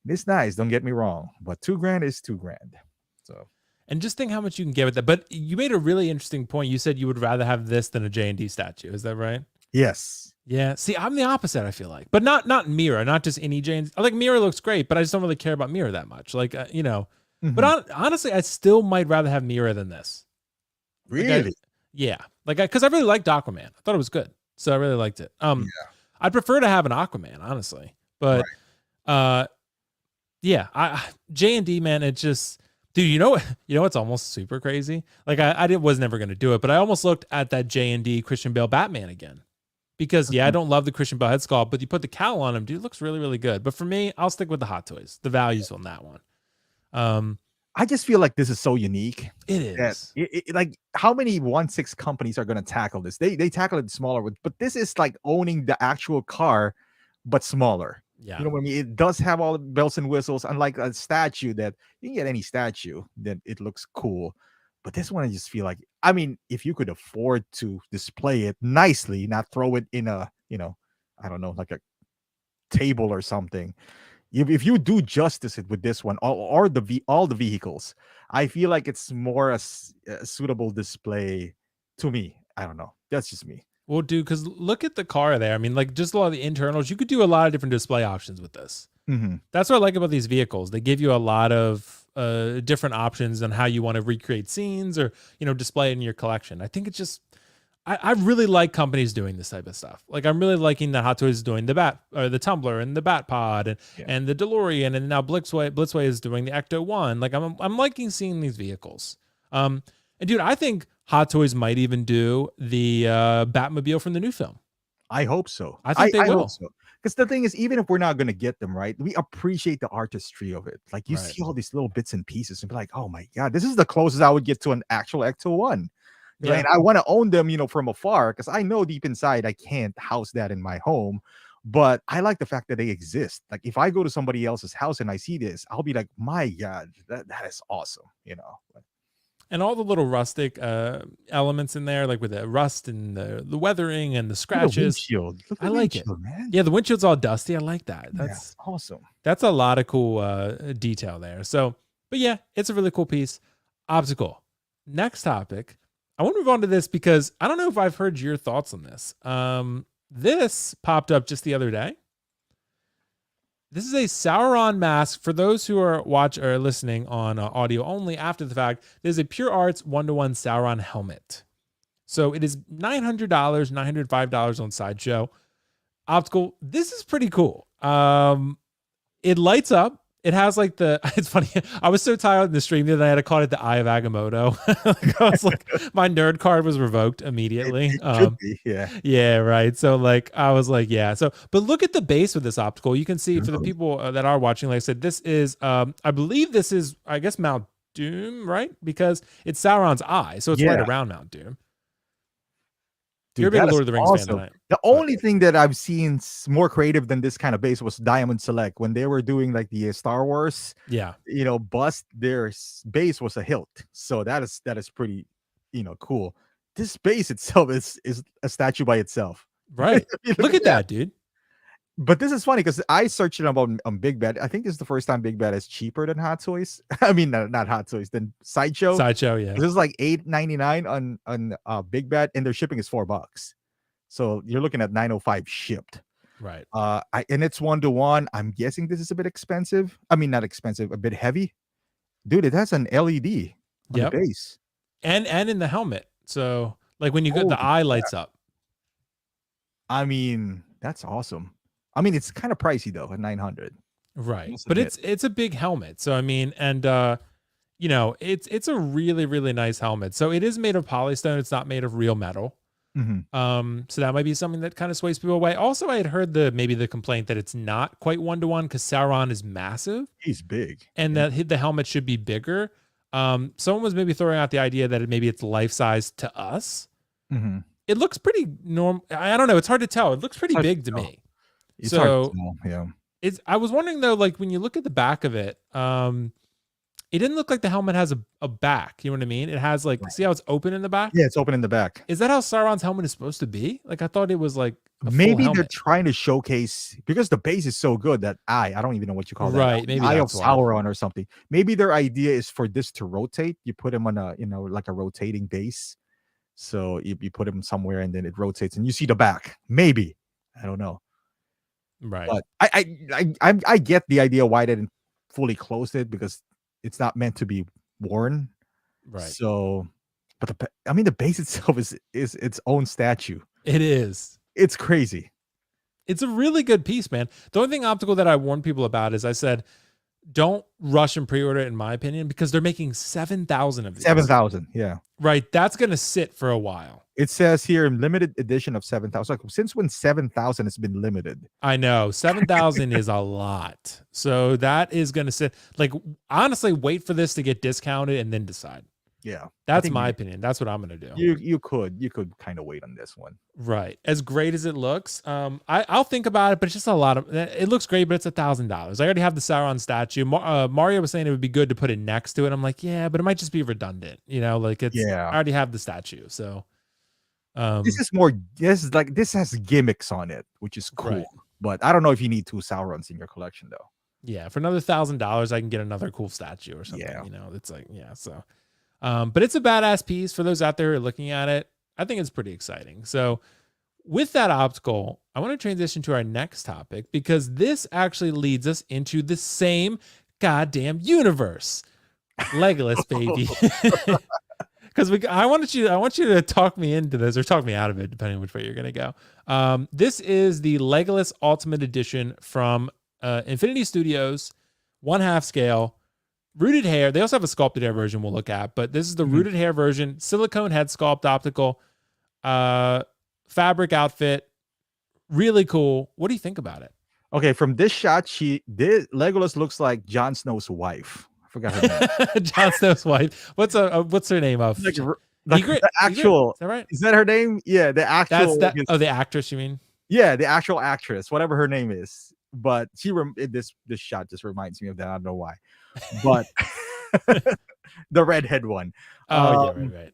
It's nice. Don't get me wrong, but $2,000 is $2,000. So, and just think how much you can get with that. But you made a really interesting point. You said you would rather have this than a J&D statue. Is that right? Yes. Yeah. See, I'm the opposite, I feel like. But not Mera, not just any J&D. Like Mera looks great, but I just don't really care about Mera that much. Like, you know. Mm-hmm. But honestly, I still might rather have Mera than this. Really? Like yeah. Like, because I really liked Aquaman. I thought it was good. So I really liked it. Yeah. I'd prefer to have an Aquaman, honestly. But, yeah. J&D, man, it just... Dude, you know what's almost super crazy? Like was never gonna do it, but I almost looked at that J&D Christian Bale Batman again, because I don't love the Christian Bale head sculpt, but you put the cowl on him, dude, it looks really, really good. But for me, I'll stick with the Hot Toys. The values on that one. I just feel like this is so unique. It is. Like how many 1/6 companies are gonna tackle this? They tackle it smaller but this is like owning the actual car, but smaller. Yeah. You know what I mean? It does have all the bells and whistles, unlike a statue that you can get any statue that it looks cool. But this one, I just feel like, if you could afford to display it nicely, not throw it in a, I don't know, like a table or something. If you do justice with this one, or all the vehicles, I feel like it's more a suitable display to me. I don't know. That's just me. Well, dude, because look at the car there. I mean, like just a lot of the internals. You could do a lot of different display options with this. Mm-hmm. That's what I like about these vehicles. They give you a lot of different options on how you want to recreate scenes or, display it in your collection. I think it's just, I really like companies doing this type of stuff. Like I'm really liking that Hot Toys is doing the Bat or the Tumbler and the Bat Pod and the DeLorean, and now Blitzway is doing the Ecto-1. Like I'm liking seeing these vehicles. And dude, I think Hot Toys might even do the Batmobile from the new film. I hope so. I think they will. Hope so. Because the thing is, even if we're not going to get them, right, we appreciate the artistry of it. Like you see all these little bits and pieces and be like, oh my God, this is the closest I would get to an actual Ecto-1. Yeah. And I want to own them, from afar, because I know deep inside I can't house that in my home. But I like the fact that they exist. Like if I go to somebody else's house and I see this, I'll be like, my God, that is awesome, And all the little rustic elements in there, like with the rust and the weathering and the scratches. The windshield. Look at I like it, man. Yeah, the windshield's all dusty. I like that. That's awesome. That's a lot of cool detail there. So, but yeah, it's a really cool piece. Optical. Next topic. I want to move on to this because I don't know if I've heard your thoughts on this. This popped up just the other day. This is a Sauron mask. For those who are listening on audio only after the fact, there's a Pure Arts 1-to-1 Sauron helmet. So it is $900, $905 on Sideshow. Optical. This is pretty cool. It lights up. It has like it's funny. I was so tired in the stream the other night, I called it the Eye of Agamotto. I was like, my nerd card was revoked immediately. It should be, yeah. Yeah, right. So I was like, yeah. So, but look at the base with this Optical. You can see for the people that are watching, like I said, this is, I believe this is, I guess, Mount Doom, right? Because it's Sauron's eye. So it's right around Mount Doom. Dude, you're a big Lord of the Rings fan tonight. The only thing that I've seen more creative than this kind of base was Diamond Select when they were doing like the Star Wars. Yeah, bust. Their base was a hilt, so that is pretty, cool. This base itself is a statue by itself. Right. Look at that, dude. But this is funny because I searched it about on Big Bad. I think this is the first time Big Bad is cheaper than Hot Toys. I mean, not Hot Toys, than Sideshow. Sideshow, yeah. This is like $8.99 on Big Bad, and their shipping is $4. So you're looking at $905 shipped. Right. And it's 1-to-1. I'm guessing this is a bit expensive. I mean, not expensive, a bit heavy. Dude, it has an LED on the base. And in the helmet. So like when you get the eye lights up. I mean, that's awesome. I mean, it's kind of pricey though at $900. Right. But it's a big helmet. So I mean, and it's a really, really nice helmet. So it is made of polystone. It's not made of real metal. Mm-hmm. So that might be something that kind of sways people away. Also, I had heard the complaint that it's not quite 1-to-1 because Sauron is massive. He's big. And that the helmet should be bigger. Someone was maybe throwing out the idea that maybe it's life size to us. Mm-hmm. It looks pretty normal. I don't know. It's hard to tell. It looks pretty big to me. It's hard to tell, yeah. I was wondering though, like when you look at the back of it, it didn't look like the helmet has a back. You know what I mean? It has see how it's open in the back? Yeah, it's open in the back. Is that how Sauron's helmet is supposed to be? Like I thought it was like maybe they're trying to showcase because the base is so good that I don't even know what you call that. Right, maybe Eye of Sauron or something. Maybe their idea is for this to rotate. You put him on a like a rotating base. So you put him somewhere and then it rotates and you see the back. Maybe. I don't know. Right. But I get the idea why they didn't fully close it because it's not meant to be worn. Right. So, but the base itself is its own statue. It is. It's crazy. It's a really good piece, man. The only thing Optical that I warned people about is I said, don't rush and pre-order it, in my opinion, because they're making 7,000 of these. 7,000, yeah. Right. That's going to sit for a while. It says here limited edition of 7,000. Like since when 7,000 has been limited? I know 7,000 is a lot. So that is going to sit. Like honestly, wait for this to get discounted and then decide. Yeah, that's my opinion. That's what I'm going to do. You could kind of wait on this one. Right. As great as it looks, I'll think about it, but it's just a lot of. It looks great, but it's $1,000. I already have the Sauron statue. Mario was saying it would be good to put it next to it. I'm like, yeah, but it might just be redundant. Like it's. Yeah. I already have the statue, so. This is more. This has gimmicks on it, which is cool. Right. But I don't know if you need 2 Saurons in your collection though. Yeah, for another $1,000, I can get another cool statue or something. Yeah. It's like so. But it's a badass piece for those out there who are looking at it. I think it's pretty exciting. So with that optical, I want to transition to our next topic because this actually leads us into the same goddamn universe. Legolas, baby. Because I want you to talk me into this or talk me out of it, depending on which way you're gonna go. This is the Legolas Ultimate Edition from Infinity Studios, 1/2 scale, rooted hair. They also have a sculpted hair version we'll look at, but this is the rooted hair version, silicone head sculpt, optical, fabric outfit, really cool. What do you think about it? Okay, from this shot, Legolas looks like Jon Snow's wife. I forgot her name. Jon Snow's wife. What's her name? Of the actual. Is that right? Is that her name? Yeah, the actual. The actress. You mean? Yeah, the actual actress, whatever her name is. But this shot just reminds me of that. I don't know why. But the redhead one. Oh yeah, right.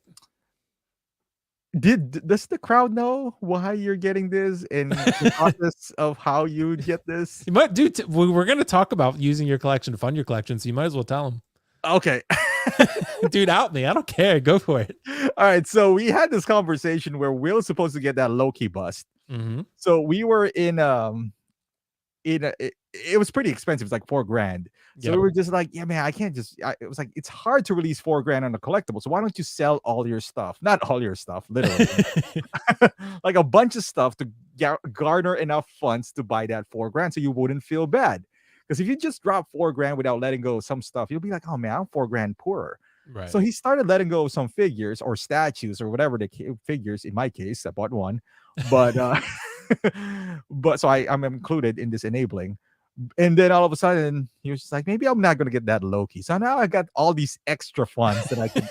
Does the crowd know why you're getting this and the process of how you get this? You might do. We're going to talk about using your collection to fund your collection, so you might as well tell them. Okay, dude, out me. I don't care. Go for it. All right. So we had this conversation where Will's supposed to get that Loki bust. Mm-hmm. So we were it was pretty expensive. It's like $4,000. So we were just like, yeah, man, I can't just. It was like it's hard to release $4,000 on a collectible. So why don't you sell all your stuff? Not all your stuff, literally, like a bunch of stuff to garner enough funds to buy that $4,000, so you wouldn't feel bad. Because if you just drop $4,000 without letting go of some stuff, you'll be like, oh man, I'm $4,000 poorer. Right. So he started letting go of some figures or statues or whatever the figures. In my case, I bought one, but but so I'm included in this enabling. And then all of a sudden, he was just like, maybe I'm not going to get that Loki. So now I got all these extra funds that I can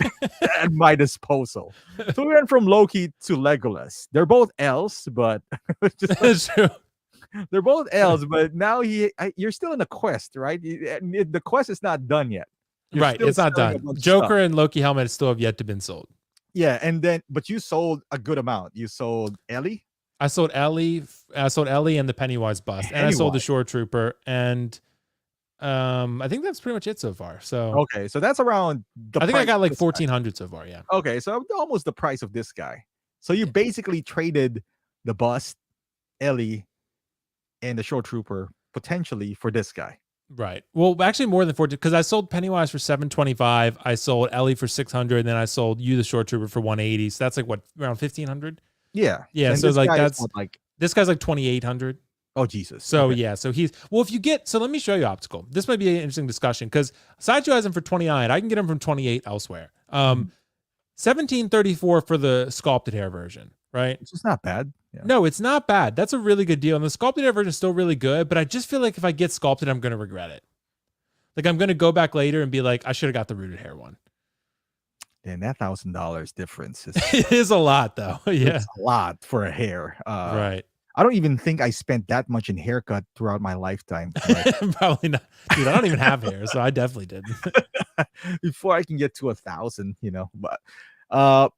at my disposal. So we went from Loki to Legolas. They're both L's, but That's true. They're both L's, but now you're still in a quest, right? The quest is not done yet. Right, it's not done. Joker and Loki helmet still have yet to been sold. Yeah, but you sold a good amount. You sold Ellie. I sold Ellie and the Pennywise bust, and I sold the Shore Trooper, and I think that's pretty much it so far. So okay, so that's around. I think I got like 1,400 so far. Yeah. Okay, so almost the price of this guy. So you basically traded the bust, Ellie, and the Shore Trooper potentially for this guy. Right. Well, actually more than 14, because I sold Pennywise for $725. I sold Ellie for $600, and then I sold you the Shore Trooper for $180. So that's like what, around $1,500? Yeah. Yeah. And so it's like that's like this guy's like $2,800. Oh Jesus. So yeah. So so let me show you Optical. This might be an interesting discussion because Sideshow has him for $29. I can get him from $28 elsewhere. $17.34 for the sculpted hair version. Right. It's just not bad. Yeah. No, it's not bad. That's a really good deal. And the sculpted hair version is still really good, but I just feel like if I get sculpted, I'm going to regret it. Like I'm going to go back later and be like, I should have got the rooted hair one. And that $1,000 difference is it is a lot though. Yeah. It's a lot for a hair. Right. I don't even think I spent that much in haircut throughout my lifetime. Probably not. Dude, I don't even have hair, so I definitely didn't. Before I can get to 1,000, but I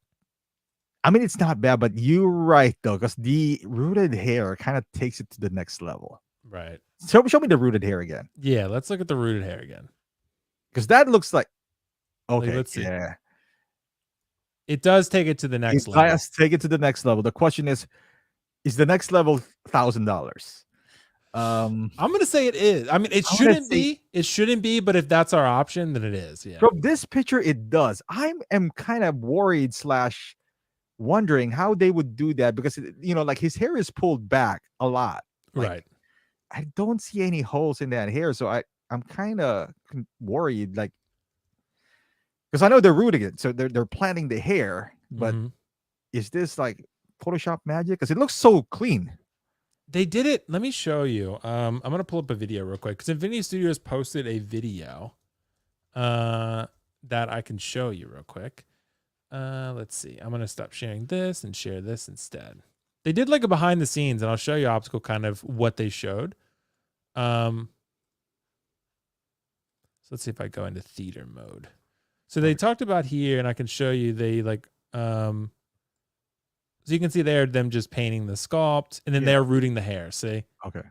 mean, it's not bad, but you're right though, because the rooted hair kind of takes it to the next level. Right. Show me the rooted hair again. Yeah, let's look at the rooted hair again. Because that looks like okay. Let's see. Yeah. It does take it to the next level. It does take it to the next level. The question is the next level $1,000? I'm gonna say it is. I mean, it shouldn't be. It shouldn't be, but if that's our option, then it is. Yeah. From this picture, it does. I am kind of worried / wondering how they would do that because like his hair is pulled back a lot. Like, right. I don't see any holes in that hair, so I'm kind of worried, like, because I know they're rooting it, so they're planting the hair, but is this like Photoshop magic? Because it looks so clean. They did it. Let me show you. I'm gonna pull up a video real quick because Infinity Studios posted a video that I can show you real quick. Let's see. I'm gonna stop sharing this and share this instead. They did like a behind the scenes, and I'll show you Optical kind of what they showed. So let's see if I go into theater mode. So they talked about here, and I can show you they like so you can see there them just painting the sculpt, and then they're rooting the hair. See? Okay.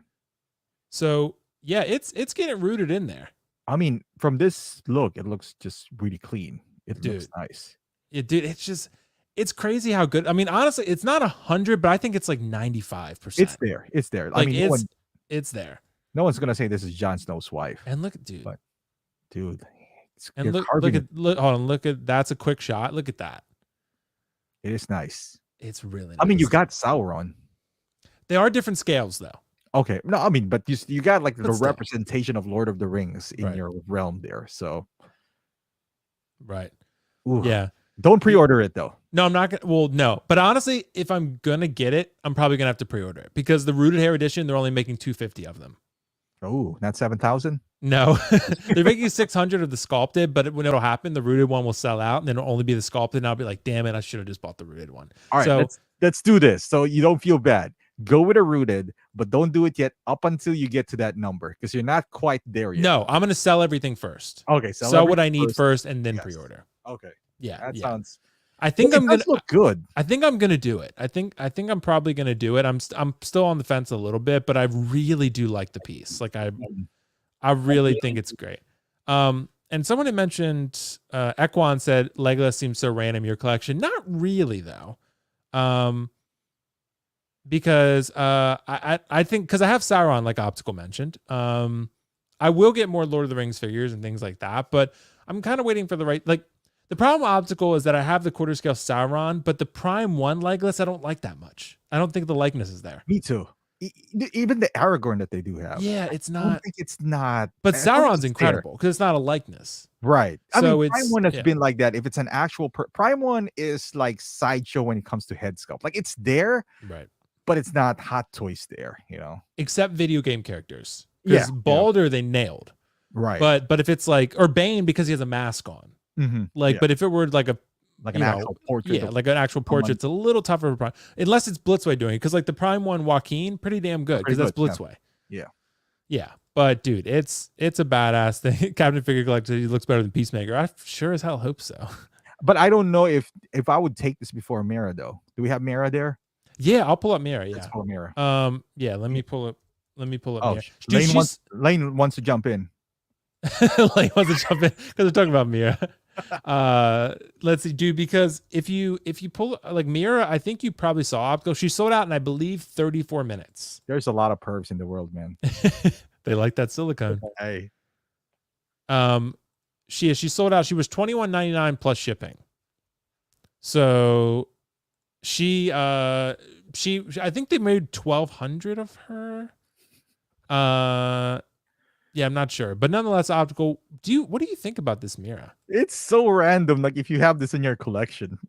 So yeah, it's getting rooted in there. I mean, from this look, it looks just really clean. It looks nice. Yeah, dude, it's just It's crazy how good. I mean, honestly, it's not 100, but I think it's like 95%. It's there. It's there. Like I mean, it's there. no one's gonna say this is Jon Snow's wife. And look at dude. But dude, And look, hold on, look at that's a quick shot. Look at that. It is nice. It's really nice. I mean, you got Sauron. They are different scales though. Okay. No, I mean, but you got like the still. representation of Lord of the Rings in Right. your realm there. So right. Ooh. Yeah. Don't pre-order it though. No, I'm not gonna. Well, no. But honestly, if I'm gonna get it, I'm probably gonna have to pre-order it because the rooted hair edition, they're only making 250 of them. Oh, not 7,000? No, they're making 600 of the sculpted, but when it'll happen, the rooted one will sell out, and then it'll only be the sculpted. And I'll be like, damn it, I should have just bought the rooted one. All right, so let's do this so you don't feel bad. Go with a rooted, but don't do it yet up until you get to that number because you're not quite there yet. No, I'm gonna sell everything first. Okay, sell what I need first, and then pre-order. Okay, yeah, that sounds. I think I'm gonna look good. I think I'm gonna do it. I think I'm probably gonna do it. I'm still on the fence a little bit, but I really do like the piece. Like I really think it's great. And someone had mentioned Ekwan said Legolas seems so random your collection. Not really though. Because I think because I have Sauron like Optical mentioned. I will get more Lord of the Rings figures and things like that, but I'm kind of waiting for the right like. The problem with Optical is that I have the quarter scale Sauron, but the Prime 1 Legolas, I don't like that much. I don't think the likeness is there. Me too. Even the Aragorn that they do have. Yeah, it's not. I don't think it's not. But Sauron's incredible because it's not a likeness. Right. So Prime 1 has been like that. If it's an actual Prime 1 is like sideshow when it comes to head sculpt. Like it's there, right? But it's not Hot Toys there, you know. Except video game characters. Because Baldur they nailed. Right. But if it's like or Bane because he has a mask on. But if it were like an actual portrait, like an actual portrait, it's a little tougher for Prime, unless it's Blitzway doing it. Because like the Prime 1 Joaquin, pretty damn good because that's Blitzway. Yeah. But dude, it's a badass thing. Captain Figure Collector, he looks better than Peacemaker. I sure as hell hope so. But I don't know if I would take this before Mera though. Do we have Mera there? Yeah, I'll pull up Mera. Yeah. Let's pull Mera. Yeah. Let me pull up. Oh, Mera. Lane wants to jump in. Lane wants to jump in because we're talking about Mera. Let's see, dude, because if you pull like Mera, I think you probably saw Optical. She sold out in I believe 34 minutes. There's a lot of pervs in the world, man. They like that silicone. Hey. She sold out. She was $21.99 plus shipping. So I think they made 1,200 of her. Yeah, I'm not sure, but nonetheless, Optical. What do you think about this Mera? It's so random. Like if you have this in your collection,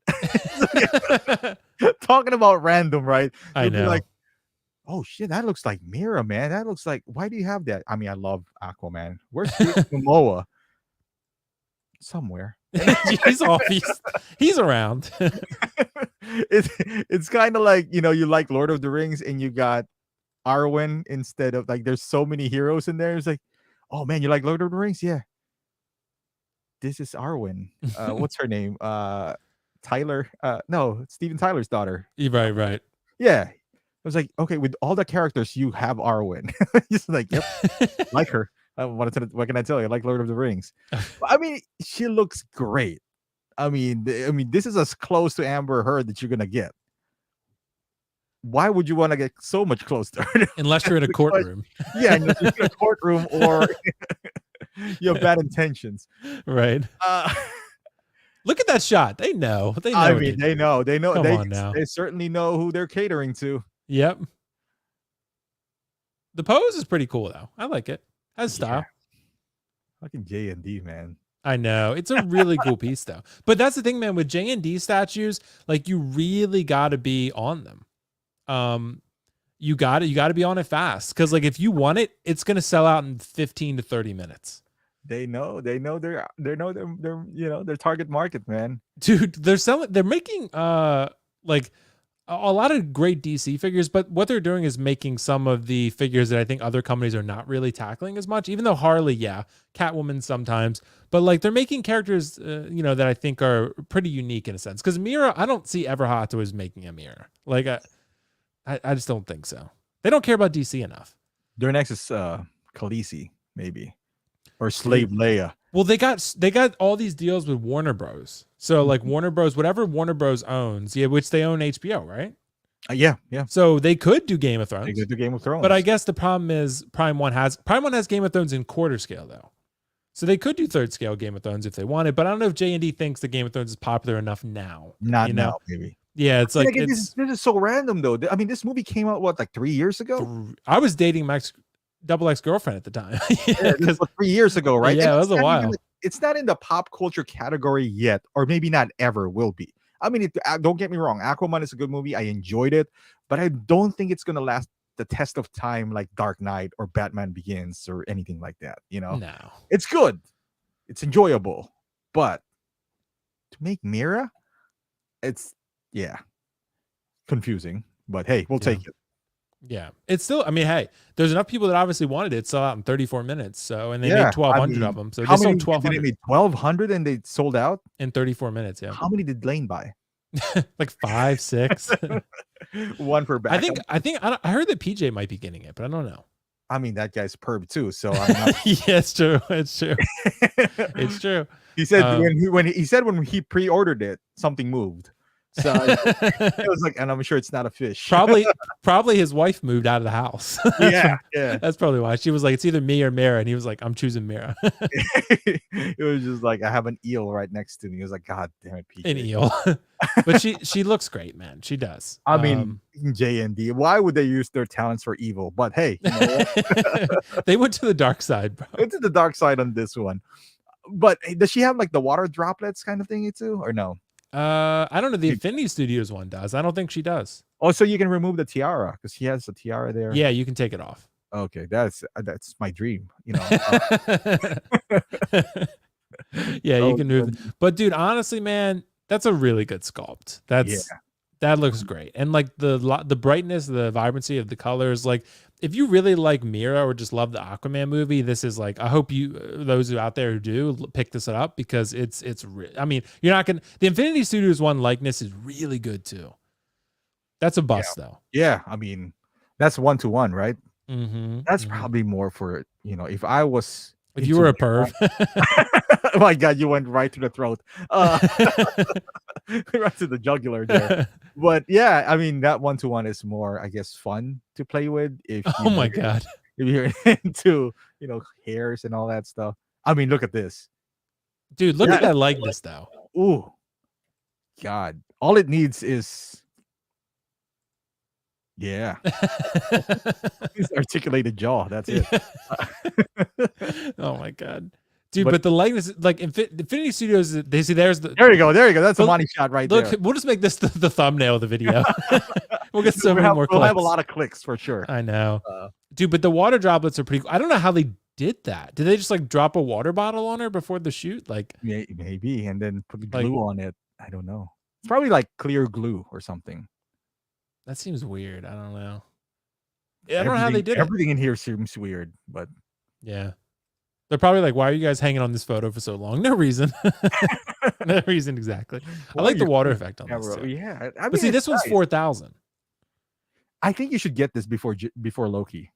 talking about random, right? I know. Like, oh shit, that looks like Mera, man. That looks like. Why do you have that? I mean, I love Aquaman. Where's Momoa? Somewhere. He's around. It's kind of like you like Lord of the Rings, and you got Arwen instead of like. There's so many heroes in there. It's like. Oh man, you like Lord of the Rings? Yeah. This is Arwen. What's her name? Tyler. No, Steven Tyler's daughter. Right. Yeah. I was like, okay, with all the characters, you have Arwen. Just like, yep, like her. What can I tell you? I like Lord of the Rings. I mean, she looks great. I mean, this is as close to Amber Heard that you're gonna get. Why would you want to get so much closer? Unless you're in a courtroom. Yeah, unless you're in a courtroom or you have bad intentions. Right. Look at that shot. They know. They know. I mean, they know. They know. Come on now. They certainly know who they're catering to. Yep. The pose is pretty cool, though. I like it. Has style. Fucking J&D, man. I know. It's a really cool piece, though. But that's the thing, man. With J&D statues, like you really got to be on them. You got to be on it fast because like if you want it, it's gonna sell out in 15 to 30 minutes. They know their target market, man. Dude, they're making like a lot of great DC figures, but what they're doing is making some of the figures that I think other companies are not really tackling as much. Even though Harley, Catwoman sometimes, but like they're making characters that I think are pretty unique in a sense. Because Mera, I don't see Everhot as making a Mera. Like I just don't think so. They don't care about DC enough. Their next is Khaleesi, maybe. or Slave Leia. Well, they got all these deals with Warner Bros. So like Warner Bros, whatever Warner Bros owns, which they own HBO, right? Yeah. So they could do Game of They Thrones. could do Game of Thrones. But I guess the problem is Prime One has Game of Thrones in quarter scale though. So they could do third scale Game of Thrones if they wanted, but I don't know if J&D thinks the Game of Thrones is popular enough now. Not now, maybe. Yeah, it's like this is so random though. I mean, this movie came out like 3 years ago. I was dating my double X girlfriend at the time. This was 3 years ago, right? Yeah, it was a while. It's not in the pop culture category yet, or maybe not ever will be. I mean, don't get me wrong. Aquaman is a good movie. I enjoyed it, but I don't think it's gonna last the test of time like Dark Knight or Batman Begins or anything like that. No, it's good, it's enjoyable, but to make Mera, it's confusing. But hey, we'll take it. Yeah, it's still. I mean, hey, there's enough people that obviously wanted it sell out in 34 minutes. So, and they made 1,200 of them. So they sold 1,200. They made 1,200 and they sold out in 34 minutes. Yeah. How many did Lane buy? Like 5, 6. One for back. I heard that PJ might be getting it, but I don't know. I mean, that guy's perv too. So I'm not... yeah, it's true. It's true. It's true. He said when he pre-ordered it, something moved. So it was like, and I'm sure it's not a fish. Probably his wife moved out of the house. Yeah. That's probably why. She was like, it's either me or Mera, and he was like, I'm choosing Mera. It was just like, I have an eel right next to me. He was like, God damn it, PJ. An eel. But she looks great, man. She does. I mean, J&D, why would they use their talents for evil? But hey, they went to the dark side, bro. Went to the dark side on this one. But does she have like the water droplets kind of thingy too, or no? I don't know. The Infinity Studios one does. I don't think she does. Oh, so you can remove the tiara because she has a tiara there. Yeah, you can take it off. Okay, that's my dream. Yeah, you can move. But dude, honestly, man, that's a really good sculpt. That looks great, and like the brightness, the vibrancy of the colors. Like, if you really like Mera or just love the Aquaman movie, this is like, I hope those out there who do pick this up because it's. I mean, you're not gonna. The Infinity Studios one likeness is really good too. That's a bust though. Yeah, I mean, that's 1-to-1, right? Mm-hmm, that's probably more for if I was. If you were a perv. Oh my God, you went right to the throat. Right to the jugular there. But yeah, I mean, that 1-to-1 is more, I guess, fun to play with. Oh my God. If you're into, hairs and all that stuff. I mean, look at this. Dude, look at that likeness though. Ooh. God. All it needs is it's articulated jaw. That's it. Oh my God. Dude, but the likeness, like Infinity Studios, they see there you go. That's a money shot right there. Look, we'll just make this the thumbnail of the video. We'll get so many more clicks. We'll have a lot of clicks for sure. I know. Dude, but the water droplets are pretty cool. I don't know how they did that. Did they just like drop a water bottle on her before the shoot? Like maybe, and then put glue on it. I don't know. It's probably like clear glue or something. That seems weird. I don't know. I don't know how they did everything in here seems weird, but yeah. They're probably like, why are you guys hanging on this photo for so long? No reason. No reason exactly. I like the water effect on this too. Yeah. I mean, but see, this one's 4,000. I think you should get this before Loki.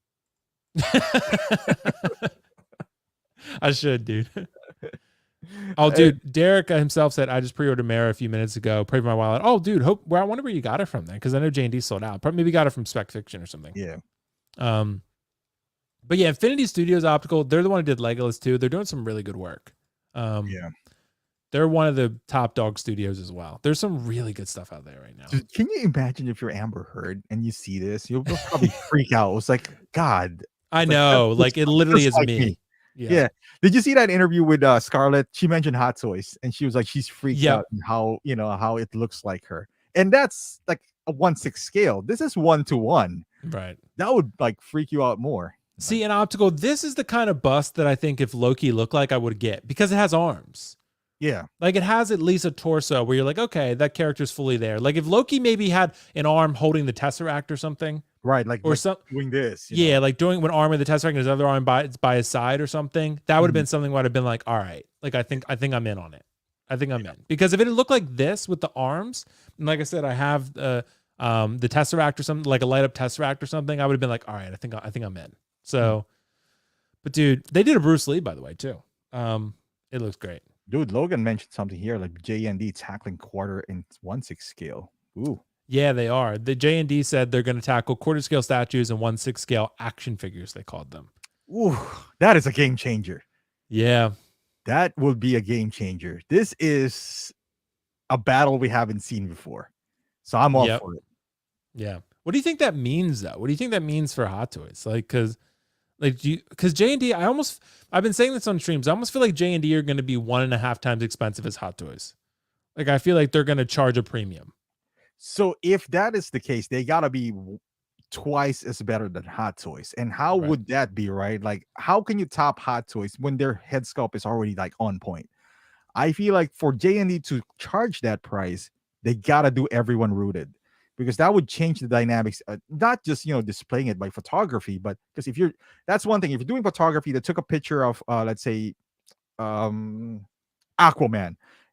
I should, dude. Oh, dude, Derek himself said, I just pre-ordered Mera a few minutes ago. Pray for my wallet. Oh, dude, I wonder where you got it from then, because I know J&D sold out. Probably maybe got it from Spec Fiction or something. Yeah. But yeah, Infinity Studios Optical, they're the one who did Legolas too. They're doing some really good work. They're one of the top dog studios as well. There's some really good stuff out there right now. Dude, can you imagine if you're Amber Heard and you see this? You'll probably freak out. It's like, God. I know. Like it literally is me. Yeah. Did you see that interview with Scarlett? She mentioned Hot Toys and she was like, she's freaked out and how it looks like her. And that's like a 1/6 scale. This is 1-to-1. Right. That would like freak you out more. See, in Optical, this is the kind of bust that I think if Loki looked like, I would get, because it has arms. Yeah. Like it has at least a torso where you're like, okay, that character's fully there. Like if Loki maybe had an arm holding the Tesseract or something. Right. Like, or doing this. Yeah. Like doing one arm of the Tesseract and his other arm by his side or something. That would have been something where I'd have been like, all right, like I think I'm in on it. I think I'm in. Because if it had looked like this with the arms, and like I said, I have the Tesseract or something, like a light up Tesseract or something, I would have been like, all right, I think I'm in. So, But dude, they did a Bruce Lee, by the way, too. It looks great. Dude, Logan mentioned something here like J&D tackling quarter and 1/6 scale. Ooh. Yeah, they are. The J&D said they're going to tackle quarter scale statues and 1/6 scale action figures, they called them. Ooh, that is a game changer. Yeah. That will be a game changer. This is a battle we haven't seen before. So I'm all for it. Yeah. What do you think that means, though? What do you think that means for Hot Toys? Like, because J&D, I've been saying this on streams. I almost feel like J&D are going to be 1.5 times expensive as Hot Toys. Like, I feel like they're going to charge a premium. So if that is the case, they got to be twice as better than Hot Toys. And how would that be, right? Like, how can you top Hot Toys when their head sculpt is already like on point? I feel like for J&D to charge that price, they got to do everyone rooted, because that would change the dynamics, not just, displaying it by photography, but because that's one thing. If you're doing photography, they took a picture of, let's say, Aquaman,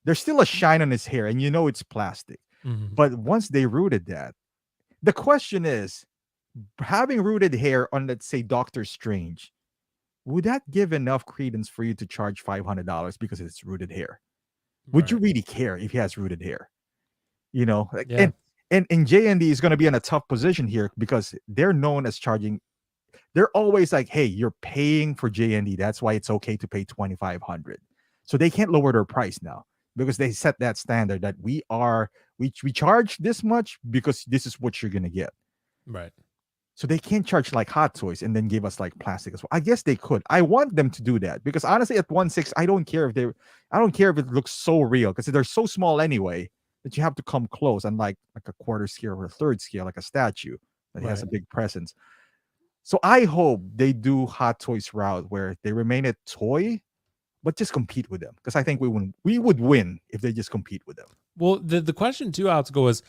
there's still a shine on his hair and it's plastic. Mm-hmm. But once they rooted that, the question is, having rooted hair on, let's say, Doctor Strange, would that give enough credence for you to charge $500 because it's rooted hair? Would you really care if he has rooted hair? Yeah. And J&D is going to be in a tough position here because they're known as charging. They're always like, hey, you're paying for J&D. That's why it's okay to pay $2,500. So they can't lower their price now because they set that standard that we charge this much because this is what you're going to get. Right. So they can't charge like Hot Toys and then give us like plastic as well. I guess they could. I want them to do that because honestly, at 1/6, I don't care if it looks so real because they're so small anyway that you have to come close, unlike like a quarter scale or a third scale, like a statue that has a big presence. So I hope they do Hot Toys route where they remain a toy, but just compete with them, because I think we would win if they just compete with them. Well, the question too, Optical, is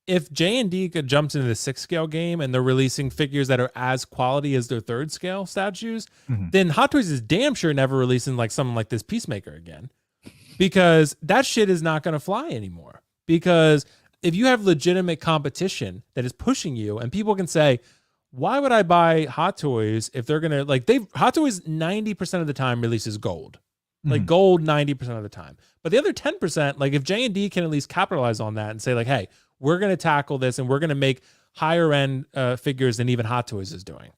if J&D jumps into the 6 scale game and they're releasing figures that are as quality as their 3rd scale statues, then Hot Toys is damn sure never releasing like something like this Peacemaker again, because that shit is not going to fly anymore. Because if you have legitimate competition that is pushing you, and people can say, why would I buy Hot Toys if they're going to Hot Toys 90% of the time releases gold. Like gold 90% of the time. But the other 10%, like if J&D can at least capitalize on that and say like, hey, we're going to tackle this and we're going to make higher end figures than even Hot Toys is doing,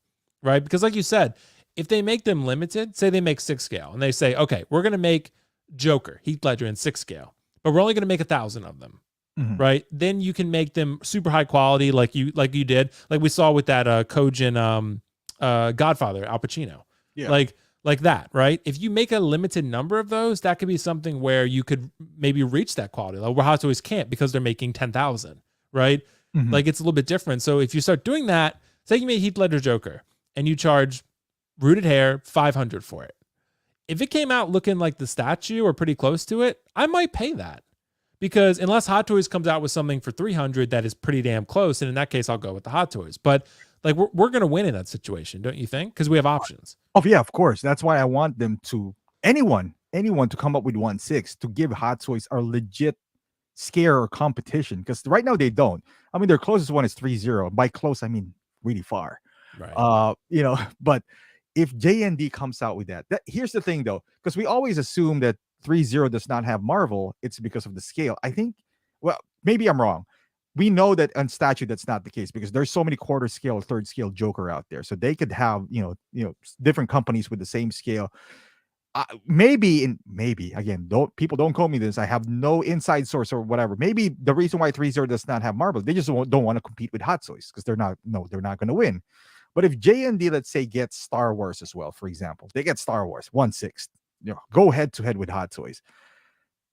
right? Because like you said, if they make them limited, say they make 6 scale and they say, okay, we're going to make Joker, Heath Ledger in 6 scale, but we're only going to make 1,000 of them, right? Then you can make them super high quality like you did, like we saw with that Kojin Godfather, Al Pacino. Yeah. Like that, right? If you make a limited number of those, that could be something where you could maybe reach that quality, like where Hot Toys can't because they're making 10,000, right? Like it's a little bit different. So if you start doing that, say you made Heath Ledger Joker and you charge rooted hair $500 for it. If it came out looking like the statue or pretty close to it, I might pay that, because unless Hot Toys comes out with something for $300 that is pretty damn close, and in that case, I'll go with the Hot Toys. But like we're gonna win in that situation, don't you think? Because we have options. Oh yeah, of course. That's why I want them to anyone to come up with 1/6 to give Hot Toys a legit scare or competition. Because right now they don't. I mean, their closest one is 3-0. By close, I mean really far. Right. But if J&D comes out with that, here's the thing though, because we always assume that 3-0 does not have Marvel. It's because of the scale. I think. Well, maybe I'm wrong. We know that on statue that's not the case, because there's so many quarter scale, 3rd scale Joker out there. So they could have, different companies with the same scale. Maybe again, don't call me this. I have no inside source or whatever. Maybe the reason why 3-0 does not have Marvel, they just don't want to compete with Hot Toys because they're not going to win. But if J&D, let's say, gets Star Wars as well, for example, they get Star Wars 1/6, go head to head with Hot Toys.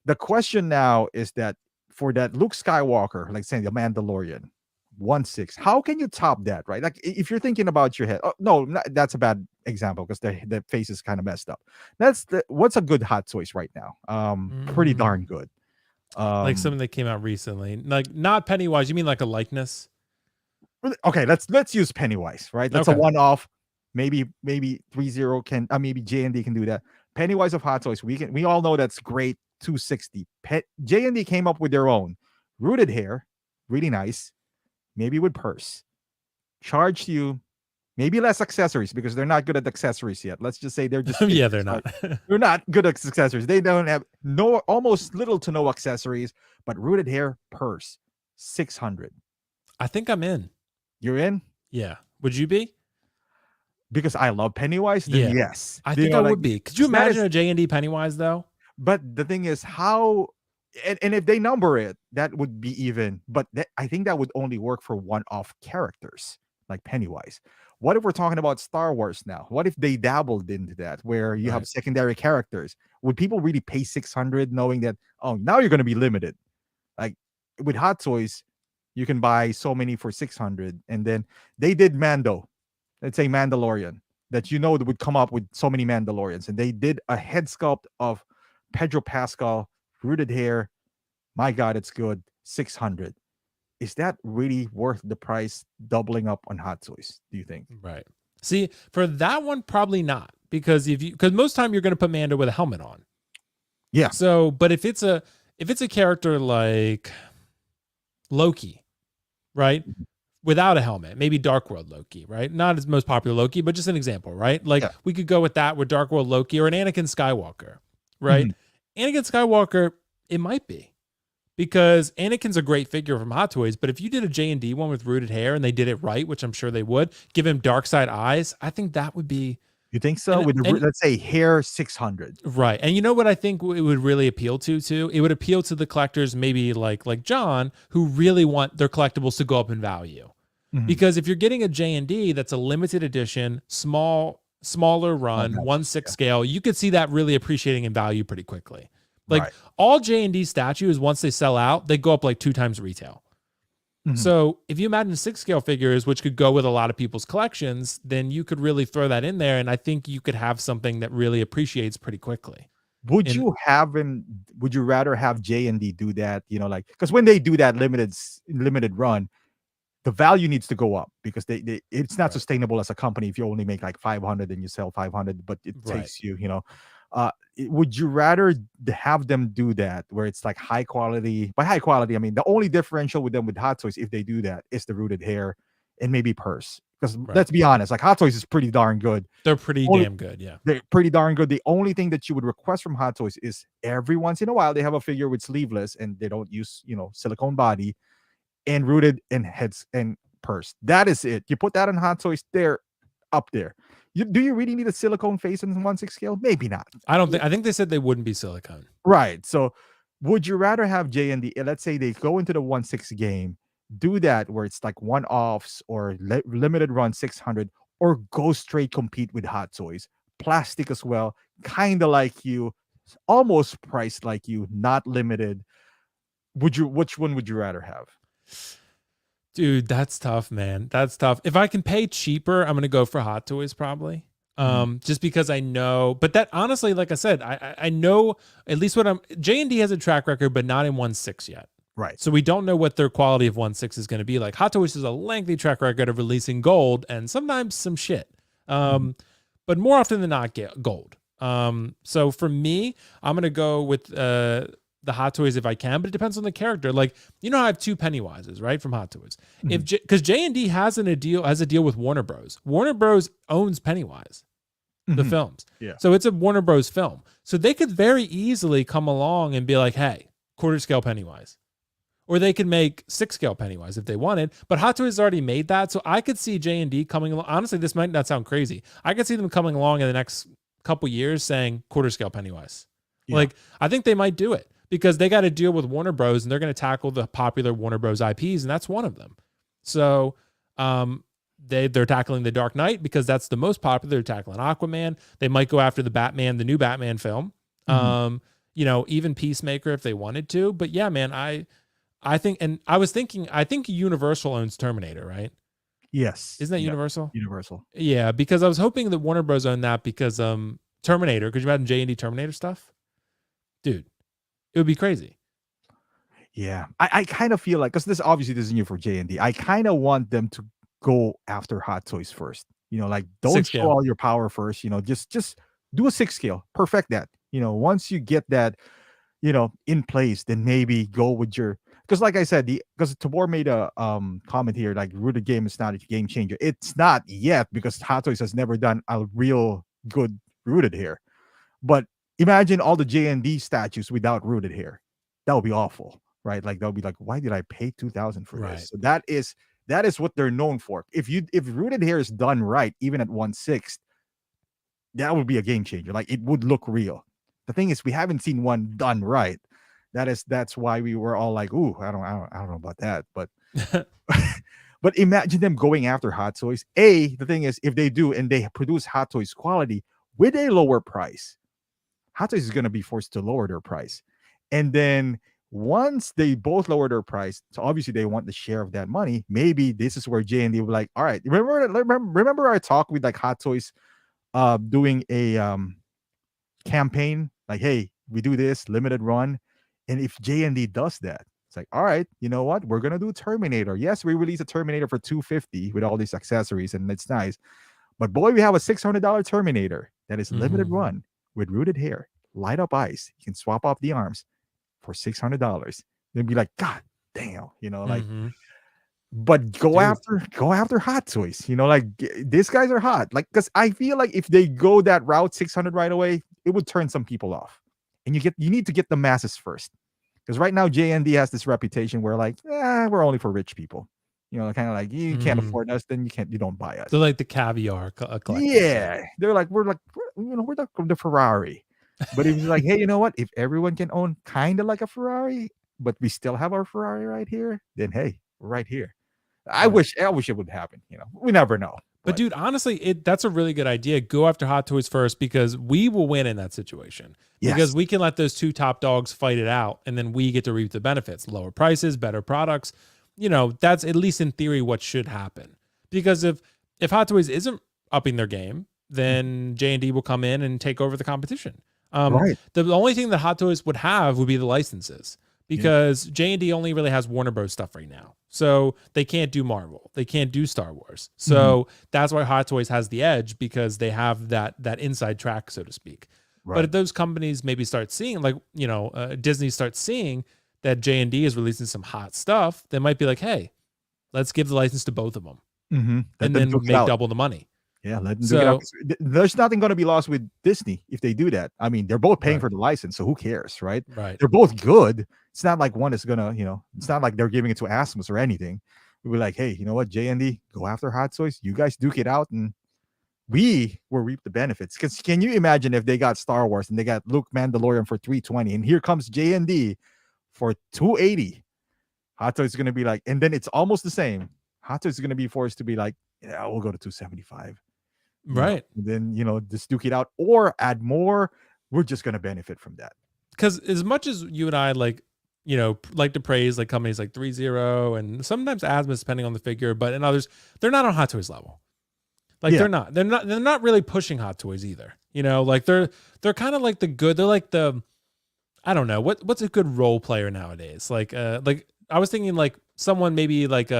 The question now is that, for that Luke Skywalker, like saying the Mandalorian, 1/6, how can you top that, right? Like if you're thinking about your head, that's a bad example because the face is kind of messed up. What's a good Hot Toys right now? Pretty darn good. Like something that came out recently, like not Pennywise. You mean like a likeness? Okay, let's use Pennywise, right? That's a one-off. Maybe 3-0 can, maybe J&D can do that. Pennywise of Hot Toys, we all know that's great. 260. J&D came up with their own rooted hair, really nice, maybe with purse, charged you Maybe less accessories because they're not good at accessories yet. Let's just say they're just Yeah, figures, they're right? not. They're not good at accessories. They don't have almost little to no accessories, but rooted hair purse 600. I think I'm in. You're in? Yeah. Would you be? Because I love Pennywise, then Yeah. yes. I You think know, I like would be. Could you because that imagine is a J&D Pennywise though? but the thing is how and if they number it, that would be even. But I think that would only work for one-off characters like Pennywise. What if we're talking about Star Wars now? What if they dabbled into that where you have Right. secondary characters? Would people really pay 600 knowing that, oh, now you're going to be limited? Like with Hot Toys, you can buy so many for 600. And then they did Mando, let's say Mandalorian, that that would come up with so many Mandalorians. And they did a head sculpt of Pedro Pascal, rooted hair. My God, it's good. 600. Is that really worth the price doubling up on Hot Toys? Do you think? Right. See, for that one, probably not. Because most time you're going to put Mando with a helmet on. Yeah. So, but if it's a character like Loki, right? Without a helmet, maybe Dark World Loki, right? Not as most popular Loki, but just an example, right? Like we could go with that with Dark World Loki or an Anakin Skywalker, right? Anakin Skywalker, it might be because Anakin's a great figure from Hot Toys, but if you did a J&D one with rooted hair and they did it right, which I'm sure they would, give him dark side eyes, I think that would be. You think so? Let's say hair 600. Right. And you know what I think it would really appeal to too? It would appeal to the collectors maybe like John, who really want their collectibles to go up in value. Because if you're getting a J&D that's a limited edition, smaller run, 1/6 scale, you could see that really appreciating in value pretty quickly. Like all J&D statues, once they sell out, they go up like 2 times retail. So if you imagine 6 scale figures, which could go with a lot of people's collections, then you could really throw that in there. And I think you could have something that really appreciates pretty quickly. Would you rather have J&D do that? Like, because when they do that limited run, the value needs to go up because it's not sustainable as a company if you only make like 500 and you sell 500, but it takes you, would you rather have them do that where it's like high quality? By high quality, I mean the only differential with them with Hot Toys, if they do that, is the rooted hair and maybe purse. Because let's be honest, like Hot Toys is pretty darn good. They're pretty damn good, yeah. They're pretty darn good. The only thing that you would request from Hot Toys is every once in a while they have a figure with sleeveless and they don't use, silicone body and rooted and heads and purse. That is it. You put that on Hot Toys, they're up there. Do you really need a silicone face in 1/6 scale? Maybe not. I think they said they wouldn't be silicone. Right. So would you rather have J&D, let's say they go into the 1/6 game, do that where it's like one-offs or limited run 600, or go straight compete with Hot Toys, plastic as well, kind of like you, almost priced like you, not limited? Which one would you rather have? Dude, that's tough, man. That's tough. If I can pay cheaper, I'm gonna go for Hot Toys probably. Just because I know, but that honestly, like I said, I know at least what J&D has a track record, but not in 1/6 yet. Right. So we don't know what their quality of 1/6 is going to be like. Hot Toys is a lengthy track record of releasing gold and sometimes some shit. But more often than not, gold. So for me, I'm gonna go with the Hot Toys if I can, but it depends on the character. Like, I have 2 Pennywises, right, from Hot Toys. Because J&D has a deal with Warner Bros. Warner Bros owns Pennywise, the films. Yeah. So it's a Warner Bros. Film. So they could very easily come along and be like, hey, 1/4 scale Pennywise. Or they could make 6 scale Pennywise if they wanted. But Hot Toys already made that. So I could see J&D coming along. Honestly, this might not sound crazy. I could see them coming along in the next couple years saying 1/4 scale Pennywise. Yeah. Like, I think they might do it because they got to deal with Warner Bros. And they're going to tackle the popular Warner Bros. IPs. And that's one of them. So they're tackling The Dark Knight because that's the most popular. They're tackling Aquaman. They might go after the new Batman film. Even Peacemaker if they wanted to. But yeah, man, I think, and I was thinking, I think Universal owns Terminator, right? Yes. Isn't that Universal? Universal. Yeah, because I was hoping that Warner Bros. Owned that because Terminator, could you imagine J&D Terminator stuff? Dude, it would be crazy. Yeah. I kind of feel like, because this isn't new for J&D, I kind of want them to go after Hot Toys first. Like, don't show all your power first. Just do a 6 scale. Perfect that. Once you get that, in place, then maybe go with your... because like I said, because Tabor made a comment here, like rooted game is not a game changer. It's not yet because Hot Toys has never done a real good rooted hair. But imagine all the J&D statues without rooted hair. That would be awful, right? Like they'll be like, why did I pay 2,000 for Right. this? So that is what they're known for. If rooted hair is done right, even at 1/6, that would be a game changer. Like it would look real. The thing is, we haven't seen one done right. That's why we were all like, ooh, I don't know about that. But but imagine them going after Hot Toys. The thing is, if they do and they produce Hot Toys quality with a lower price, Hot Toys is going to be forced to lower their price. And then once they both lower their price, so obviously they want the share of that money. Maybe this is where J&D will be like, all right, remember our talk with like Hot Toys doing a campaign, like, hey, we do this limited run. And if J&D does that, it's like, all right, you know what? We're going to do Terminator. Yes, we release a Terminator for $250 with all these accessories, and it's nice. But boy, we have a $600 Terminator that is limited run with rooted hair, light up eyes. You can swap off the arms for $600. They'd be like, God damn, like. But go after Hot Toys. Like these guys are hot. Like, because I feel like if they go that route 600 right away, it would turn some people off. And you need to get the masses first. Because right now J&D has this reputation where like, we're only for rich people. Kind of like you can't afford us, then you don't buy us. They're like the caviar collectors. Yeah, they're like we're the Ferrari. But if it's like, hey, you know what? If everyone can own kind of like a Ferrari, but we still have our Ferrari right here, then hey, we're right here. I wish it would happen. We never know. But dude, honestly, that's a really good idea. Go after Hot Toys first because we will win in that situation. Yes. Because we can let those two top dogs fight it out, and then we get to reap the benefits: lower prices, better products. That's at least in theory what should happen. Because if Hot Toys isn't upping their game, then J&D will come in and take over the competition. Right. The only thing that Hot Toys would have would be the licenses. Because J&D only really has Warner Bros. Stuff right now. So they can't do Marvel. They can't do Star Wars. So that's why Hot Toys has the edge, because they have that inside track, so to speak. Right. But if those companies maybe start seeing, like, Disney starts seeing that J&D is releasing some hot stuff, they might be like, hey, let's give the license to both of them. And then make double the money. Yeah, let them do it out. There's nothing going to be lost with Disney if they do that. I mean, they're both paying for the license, so who cares, right? Right. They're both good. It's not like one is gonna, it's not like they're giving it to Asmus or anything. We'll be like, hey, you know what, J&D, go after Hot Toys. You guys duke it out, and we will reap the benefits. Because can you imagine if they got Star Wars and they got Luke Mandalorian for $320, and here comes J&D for $280? Hot Toys is gonna be like, and then it's almost the same. Hot Toys is gonna be forced to be like, yeah, we'll go to $275. Right. Then just duke it out or add more. We're just going to benefit from that. Because as much as you and I like to praise like companies like 3-0 and sometimes Asmus, depending on the figure, but in others, they're not on Hot Toys level. Like they're not really pushing Hot Toys either. Like they're kind of like the good. They're like the, I don't know what's a good role player nowadays. Like I was thinking like someone maybe like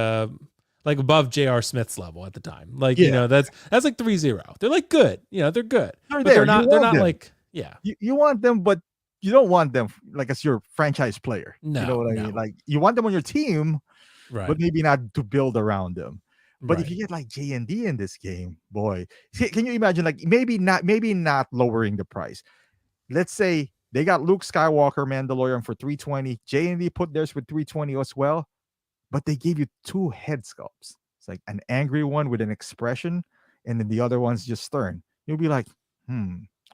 above J.R. Smith's level at the time. Like, that's like 3-0. They're like good. They're good. They're not like, You want them, but you don't want them like as your franchise player. No, you know what I mean? Like you want them on your team, right? But maybe not to build around them. But right. if you get like J&D in this game, boy, can you imagine like maybe not lowering the price? Let's say they got Luke Skywalker Mandalorian for $320. J&D put theirs for $320 as well. But they gave you two head sculpts. It's like an angry one with an expression, and then the other one's just stern. You'll be like,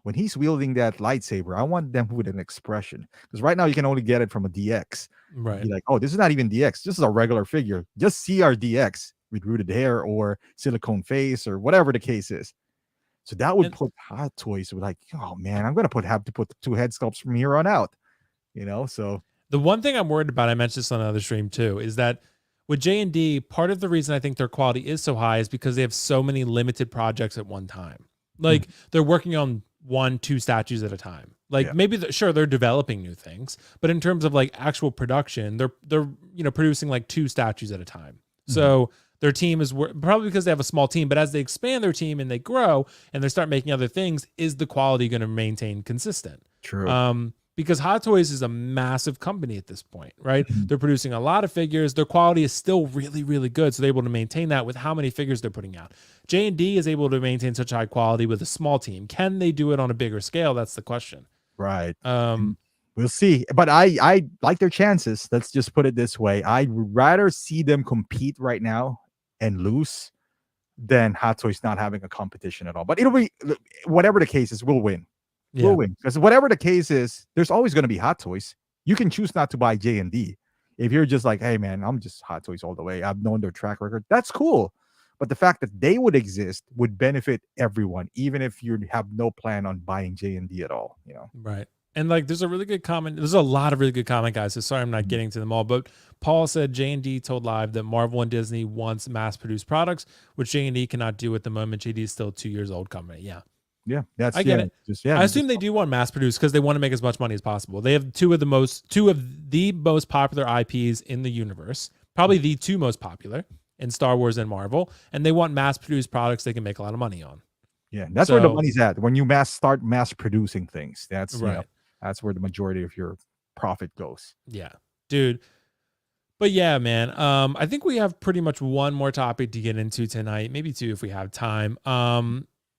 when he's wielding that lightsaber, I want them with an expression. Because right now you can only get it from a DX. Right. You're like, oh, this is not even DX. This is a regular figure. Just see our DX with rooted hair or silicone face or whatever the case is. So that would put Hot Toys with like, oh man, I'm gonna have to put the two head sculpts from here on out. So the one thing I'm worried about, I mentioned this on another stream too, is that with J&D, part of the reason I think their quality is so high is because they have so many limited projects at one time. Like they're working on 1-2 statues at a time. Like maybe they're developing new things, but in terms of like actual production, they're producing like 2 statues at a time. So their team is probably because they have a small team, but as they expand their team and they grow and they start making other things, is the quality going to maintain consistent? True. because Hot Toys is a massive company at this point, right? Mhm. They're producing a lot of figures. Their quality is still really, really good. So they're able to maintain that with how many figures they're putting out. J&D is able to maintain such high quality with a small team. Can they do it on a bigger scale? That's the question. Right. Um, And we'll see. But I like their chances. Let's just put it this way. I'd rather see them compete right now and lose than Hot Toys not having a competition at all. But it'll be whatever the case is, we'll win. yeah. We'll win. Because whatever the case is, there's always going to be Hot Toys. You can choose not to buy J&D. If you're just like, hey man, I'm just Hot Toys all the way. I've known their track record. That's cool. But the fact that they would exist would benefit everyone, even if you have no plan on buying J&D at all. Right. And like, there's a really good comment. There's a lot of really good comment, guys. So sorry, I'm not getting to them all. But Paul said J&D told Live that Marvel and Disney wants mass-produced products, which J&D cannot do at the moment. J&D is still 2 years old company. Yeah, Yeah, that's I get it. I assume just they do want mass-produced because they want to make as much money as possible. They have two of the most popular IPs in the universe, probably the two most popular in Star Wars and Marvel, and they want mass-produced products they can make a lot of money on. yeah, that's where the So money's at. When you start mass producing things, that's right. that's where the majority of your profit goes. Yeah, dude. But yeah, man. I think we have pretty much one more topic to get into tonight, maybe two if we have time.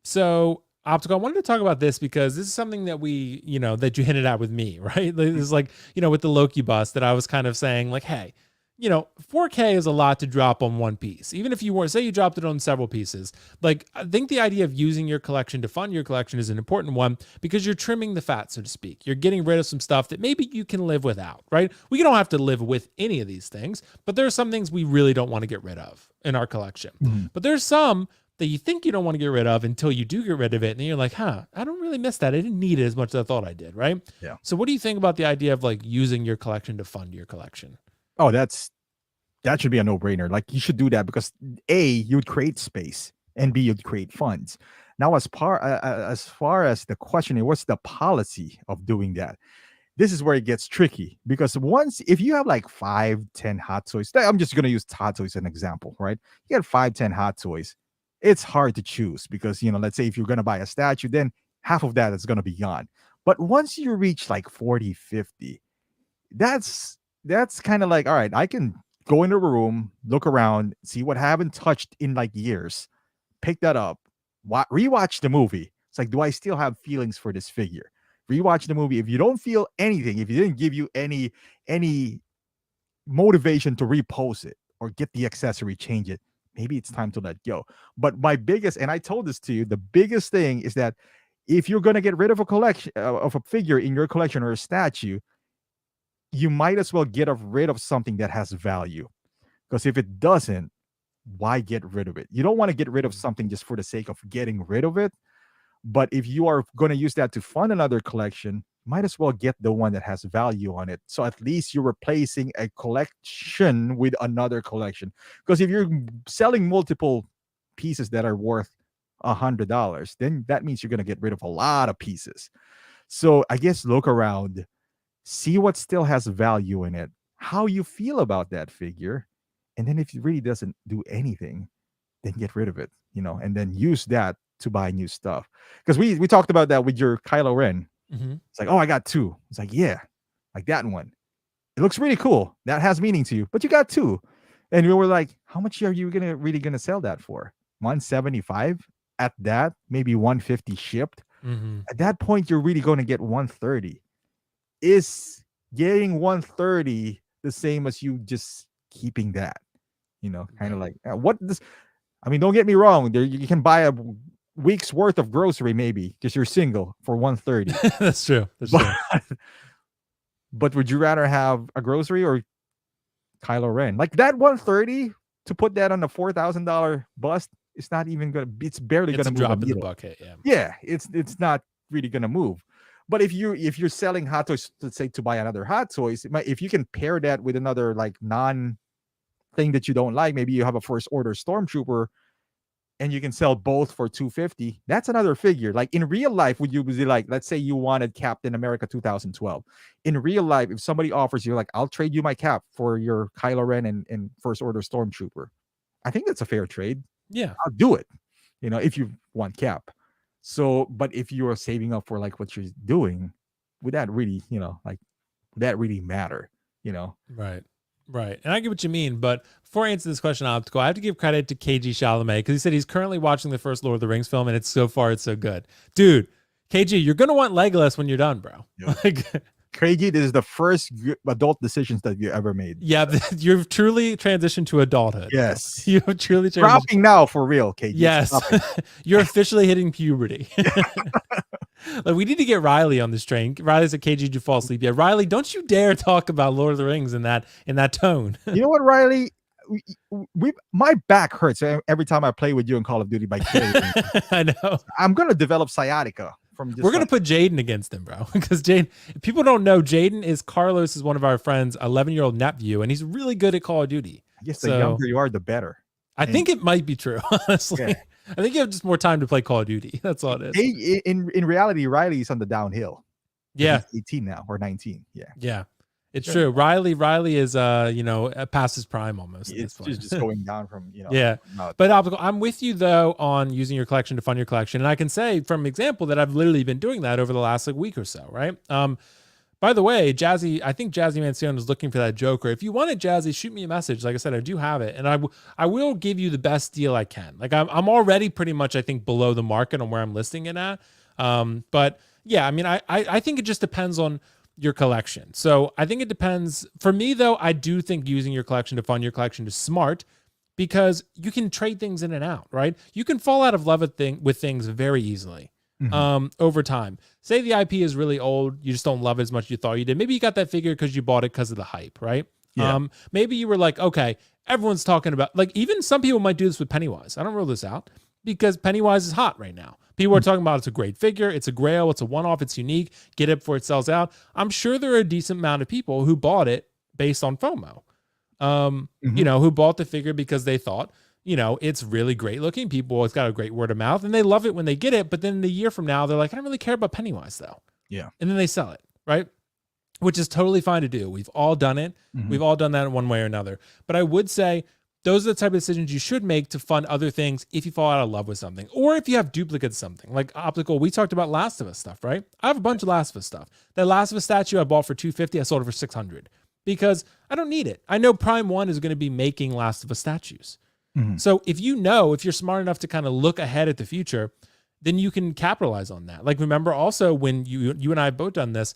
So Optical, I wanted to talk about this because this is something that that you hinted at with me, right? This is like, with the Loki bust that I was kind of saying, like, hey, 4K is a lot to drop on one piece. Even if you were, say you dropped it on several pieces. Like, I think the idea of using your collection to fund your collection is an important one because you're trimming the fat, so to speak. You're getting rid of some stuff that maybe you can live without, right? We don't have to live with any of these things, but there are some things we really don't want to get rid of in our collection. Mhm. But there's some that you think you don't want to get rid of until you do get rid of it. And then you're like, I don't really miss that. I didn't need it as much as I thought I did, right? Yeah. So what do you think about the idea of like using your collection to fund your collection? Oh, that should be a no-brainer. Like you should do that because A, you'd create space, and B, you'd create funds. Now, as far as the question is, what's the policy of doing that? This is where it gets tricky because if you have like 5-10 Hot Toys, I'm just gonna use Hot Toys as an example, right? You got 5-10 Hot Toys, it's hard to choose because let's say if you're gonna buy a statue, then half of that is gonna be gone. But once you reach like 40-50, that's kind of like, all right, I can go into a room, look around, see what I haven't touched in like years, pick that up, rewatch the movie. It's like, do I still have feelings for this figure? Rewatch the movie. If you don't feel anything, if it didn't give you any motivation to repost it or get the accessory, change it, maybe it's time to let go. But my biggest, and I told this to you, the biggest thing is that if you're going to get rid of a collection of a figure in your collection or a statue, you might as well get rid of something that has value. Because if it doesn't, why get rid of it? You don't want to get rid of something just for the sake of getting rid of it. But if you are going to use that to fund another collection, might as well get the one that has value on it. So at least you're replacing a collection with another collection. Because if you're selling multiple pieces that are worth $100, then that means you're going to get rid of a lot of pieces. So I guess look around, see what still has value in it, how you feel about that figure, and then if it really doesn't do anything, then get rid of it, and then use that to buy new stuff. Because we talked about that with your Kylo Ren. Mm-hmm. It's like, oh, I got two. It's like, yeah, like that one. It looks really cool. That has meaning to you, but you got two. And we were like, how much are you really gonna sell that for? 175 at that, maybe 150 shipped. Mm-hmm. At that point, you're really going to get 130. Is getting 130 the same as you just keeping that? Kind of like what this. I mean, don't get me wrong. There you can buy a week's worth of grocery maybe because you're single for 130. That's true. That's true. But would you rather have a grocery or Kylo Ren? Like that 130 to put that on a $4,000 bust, it's not even gonna. It's barely It's gonna a move drop a in the needle. bucket. Yeah. Yeah, it's not really gonna move. But if you're selling Hot Toys, let's say to buy another Hot Toys, if you can pair that with another like non thing that you don't like, maybe you have a First Order Stormtrooper, and you can sell both for 250. That's another figure. Like in real life, would you be like, let's say you wanted Captain America 2012. In real life, if somebody offers you like, I'll trade you my cap for your Kylo Ren and First Order Stormtrooper, I think that's a fair trade. Yeah. I'll do it. If you want cap. So, but if you are saving up for like what you're doing, would that really, like, would that really matter? Right. Right. And I get what you mean. But before I answer this question, Optical, I have to give credit to KG Chalamet because he said he's currently watching the first Lord of the Rings film and it's so good. Dude, KG, you're going to want Legolas when you're done, bro. Yeah. Like, KG, this is the first adult decisions that you ever made. yeah, you've truly transitioned to adulthood. Yes. You have truly transitioned. Dropping now for real, KG. Yes. You're officially hitting puberty. Like, we need to get Riley on this train. Riley's at KG. Did you fall asleep yet? Riley, don't you dare talk about Lord of the Rings in that tone. You know what, Riley? My back hurts every time I play with you in Call of Duty by killing. I know. I'm gonna develop sciatica from just. We're gonna put Jaden against him, bro. Because Jaden, if people don't know, Jaden is one of our friends' 11-year-old nephew, and he's really good at Call of Duty. I guess the younger you are, the better. I think it might be true, honestly. Yeah. I think you have just more time to play Call of Duty. That's all it is. In reality, Riley's on the downhill. Yeah. He's 18 now or 19. Yeah. Yeah. It's true. Riley is past his prime almost. It's just going down from, Yeah. But Optical, I'm with you though on using your collection to fund your collection. And I can say from example that I've literally been doing that over the last week or so, right? By the way, Jazzy, I think Jazzy Mancione is looking for that Joker. If you want it, Jazzy, shoot me a message. Like I said, I do have it, and I will give you the best deal I can. Like I'm already pretty much, I think, below the market on where I'm listing it at. But yeah, I mean, I think it just depends on your collection. So I think it depends. For me, though, I do think using your collection to fund your collection is smart because you can trade things in and out, right? You can fall out of love with things very easily. Over time. Say the IP is really old, you just don't love it as much as you thought you did. Maybe you got that figure because you bought it because of the hype, right? Yeah. Maybe you were like, okay, everyone's talking about, like, even some people might do this with Pennywise. I don't rule this out because Pennywise is hot right now. People are talking about it's a great figure, it's a grail, it's a one-off, it's unique, get it before it sells out. I'm sure there are a decent amount of people who bought it based on FOMO. Who bought the figure because they thought, it's really great looking. It's got a great word of mouth and they love it when they get it. But then a year from now, they're like, I don't really care about Pennywise though. Yeah. And then they sell it, right? Which is totally fine to do. We've all done it. We've all done that in one way or another. But I would say those are the type of decisions you should make to fund other things if you fall out of love with something or if you have duplicates of something. Like Optical, we talked about Last of Us stuff, right? I have a bunch of Last of Us stuff. That Last of Us statue I bought for $250, I sold it for $600 because I don't need it. I know Prime 1 is going to be making Last of Us statues. So if you're smart enough to kind of look ahead at the future, then you can capitalize on that. Like, remember also when you and I have both done this,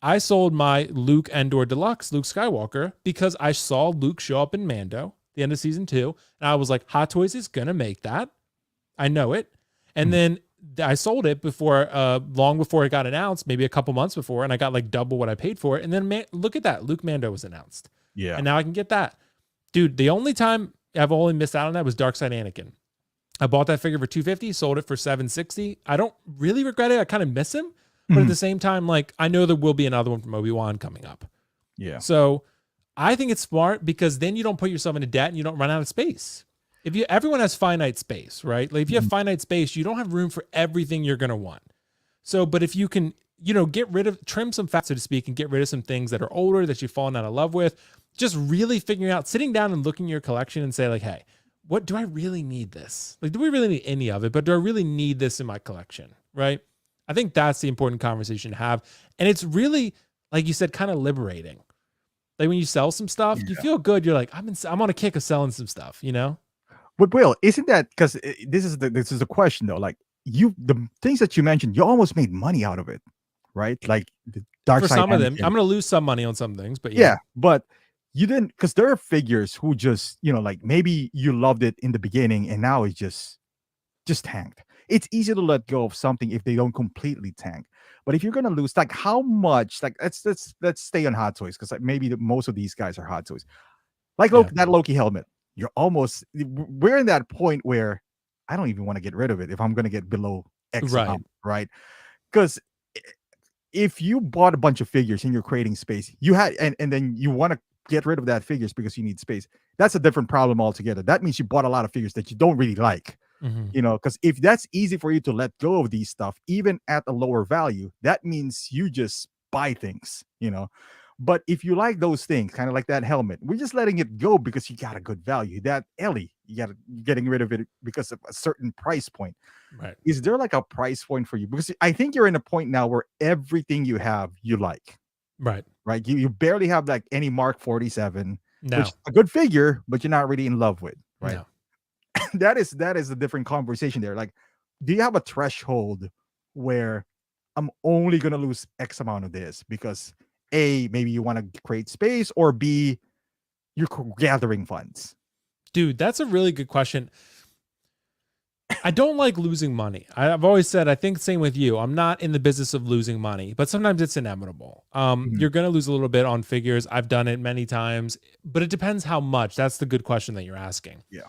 I sold my Luke Endor Deluxe, Luke Skywalker, because I saw Luke show up in Mando, the end of season 2. And I was like, Hot Toys is going to make that. I know it. And then I sold it long before it got announced, maybe a couple months before. And I got like double what I paid for it. And then look at that. Luke Mando was announced. Yeah. And now I can get that. Dude, the only time I've only missed out on that was Darkside Anakin. I bought that figure for $250, sold it for $760. I don't really regret it. I kind of miss him, but at the same time, like, I know there will be another one from Obi-Wan coming up. Yeah. So I think it's smart because then you don't put yourself into debt and you don't run out of space. Everyone has finite space, right? Like if you have finite space, you don't have room for everything you're going to want. So, but if you can, trim some fat, so to speak, and get rid of some things that are older that you've fallen out of love with, just really figuring out, sitting down and looking at your collection and say like, hey, what do I really need this? Like, do we really need any of it? But do I really need this in my collection? Right? I think that's the important conversation to have. And it's really, like you said, kind of liberating. Like when you sell some stuff, you feel good. You're like, I'm on a kick of selling some stuff, But Will, isn't that because this is the question though? Like the things that you mentioned, you almost made money out of it, right? Like the dark for side some of them, I'm going to lose some money on some things, but yeah, but you didn't, because there are figures who just, like maybe you loved it in the beginning and now it's just tanked. It's easy to let go of something if they don't completely tank. But if you're gonna lose, like how much, like let's stay on Hot Toys because like maybe most of these guys are Hot Toys. Like that Loki helmet, we're in that point where I don't even want to get rid of it if I'm gonna get below X amount, right? Because if you bought a bunch of figures in your creating space, you had and then you want to get rid of that figures because you need space. That's a different problem altogether. That means you bought a lot of figures that you don't really like. Because if that's easy for you to let go of these stuff, even at a lower value, that means you just buy things, But if you like those things, kind of like that helmet, we're just letting it go because you got a good value. That Ellie, you're getting rid of it because of a certain price point. Right. Is there like a price point for you? Because I think you're in a point now where everything you have you like. Right. Right. You barely have like any Mark 47, No. which is a good figure, but you're not really in love with. Right. No. that is a different conversation there. Like, do you have a threshold where I'm only gonna lose X amount of this because A, maybe you want to create space, or B, you're gathering funds? Dude, that's a really good question. I don't like losing money. I've always said, I think same with you. I'm not in the business of losing money, but sometimes it's inevitable. You're going to lose a little bit on figures. I've done it many times, but it depends how much. That's the good question that you're asking. Yeah.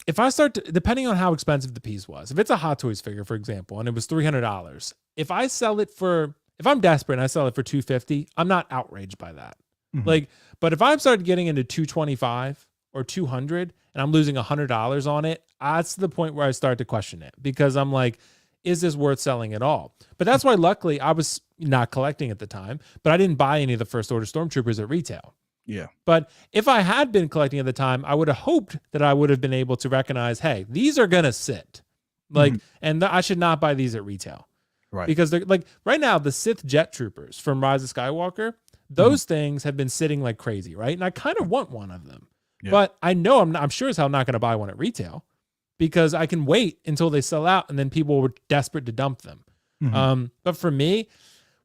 If I start to, depending on how expensive the piece was, if it's a Hot Toys figure, for example, and it was $300, if I sell it for, if I'm desperate and I sell it for $250, I'm not outraged by that. Like, but if I've started getting into $225 or $200 and I'm losing $100 on it, that's the point where I start to question it, because I'm like, is this worth selling at all? But that's why luckily I was not collecting at the time, but I didn't buy any of the first order Stormtroopers at retail. Yeah. But if I had been collecting at the time, I would have hoped that I would have been able to recognize, hey, these are going to sit. Like, and I should not buy these at retail. Right. Because they're like, right now, the Sith Jet Troopers from Rise of Skywalker, those things have been sitting like crazy, right? And I kind of want one of them. Yeah. But I know I'm sure as hell not going to buy one at retail, because I can wait until they sell out and then people were desperate to dump them. But for me,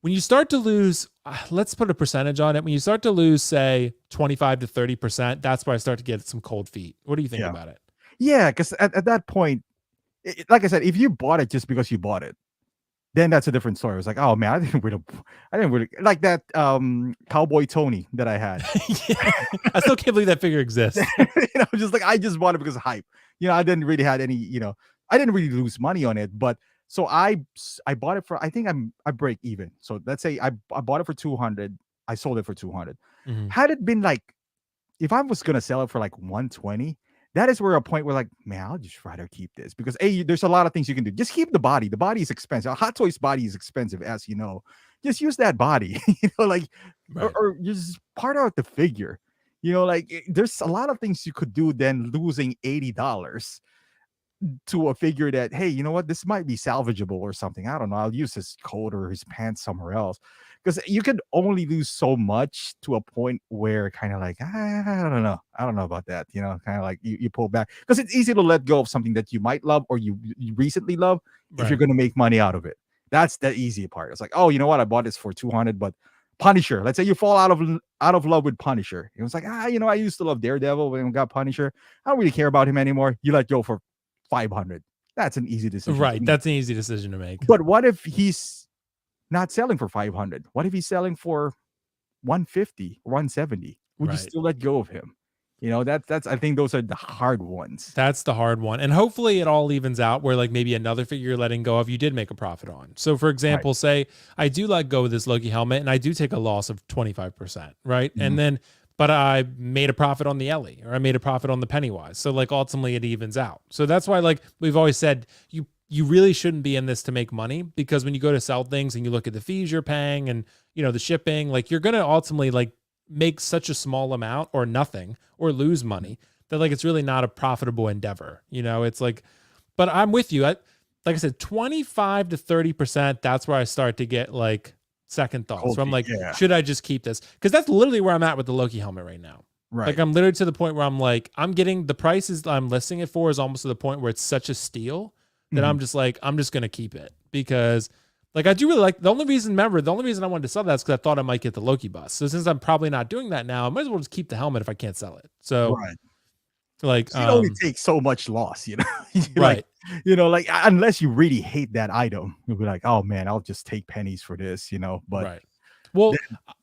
when you start to lose, let's put a percentage on it. When you start to lose, say 25 to 30%, that's where I start to get some cold feet. What do you think about it? Yeah. Cause at that point, like I said, if you bought it just because you bought it, then that's a different story. It was like, oh man, I didn't really like that Cowboy Tony that I had. I still can't believe that figure exists. Just like, I just bought it because of hype. I didn't really had any, I didn't really lose money on it, but so I bought it for, I think I break even. So let's say I bought it for 200, I sold it for 200. Had it been like, if I was gonna sell it for like 120, that is where a point where like, man, I'll just rather keep this, because there's a lot of things you can do. Just keep the body. The body is expensive. A Hot Toys body is expensive, as you know. Just use that body, like, right. or just part out the figure. Like, there's a lot of things you could do than losing $80 to a figure that, hey, you know what, this might be salvageable or something. I don't know. I'll use his coat or his pants somewhere else, because you could only lose so much to a point where kind of like, I don't know about that. Kind of like you pull back, because it's easy to let go of something that you might love or you recently love, if you're going to make money out of it. That's the easy part. It's like, oh, you know what, I bought this for 200, but Punisher, let's say you fall out of love with Punisher. It was like, I used to love Daredevil when I got Punisher. I don't really care about him anymore. You let go for 500. That's an easy decision. Right. That's an easy decision to make. But what if he's not selling for 500? What if he's selling for 150 or 170? Would you still let go of him? That's I think those are the hard ones. That's the hard one. And hopefully it all evens out where like maybe another figure you're letting go of, you did make a profit on. So for example, say I do let go of this Loki helmet and I do take a loss of 25%, right? And then, but I made a profit on the Ellie, or I made a profit on the Pennywise. So like ultimately it evens out. So that's why like we've always said, you really shouldn't be in this to make money, because when you go to sell things and you look at the fees you're paying and the shipping, like you're going to ultimately like make such a small amount or nothing or lose money that like it's really not a profitable endeavor. It's like, but I'm with you. Like I said, 25 to 30%, that's where I start to get like second thoughts. So I'm like, should I just keep this? Because that's literally where I'm at with the Loki helmet right now. Right. Like I'm literally to the point where I'm like, I'm getting the prices I'm listing it for is almost to the point where it's such a steal that I'm just like, I'm just going to keep it, because like I do really like, the only reason I wanted to sell that is because I thought I might get the Loki bust. So since I'm probably not doing that now, I might as well just keep the helmet if I can't sell it. So like it only takes so much loss, right. Like unless you really hate that item, you'll be like, oh man, I'll just take pennies for this, but right. Well,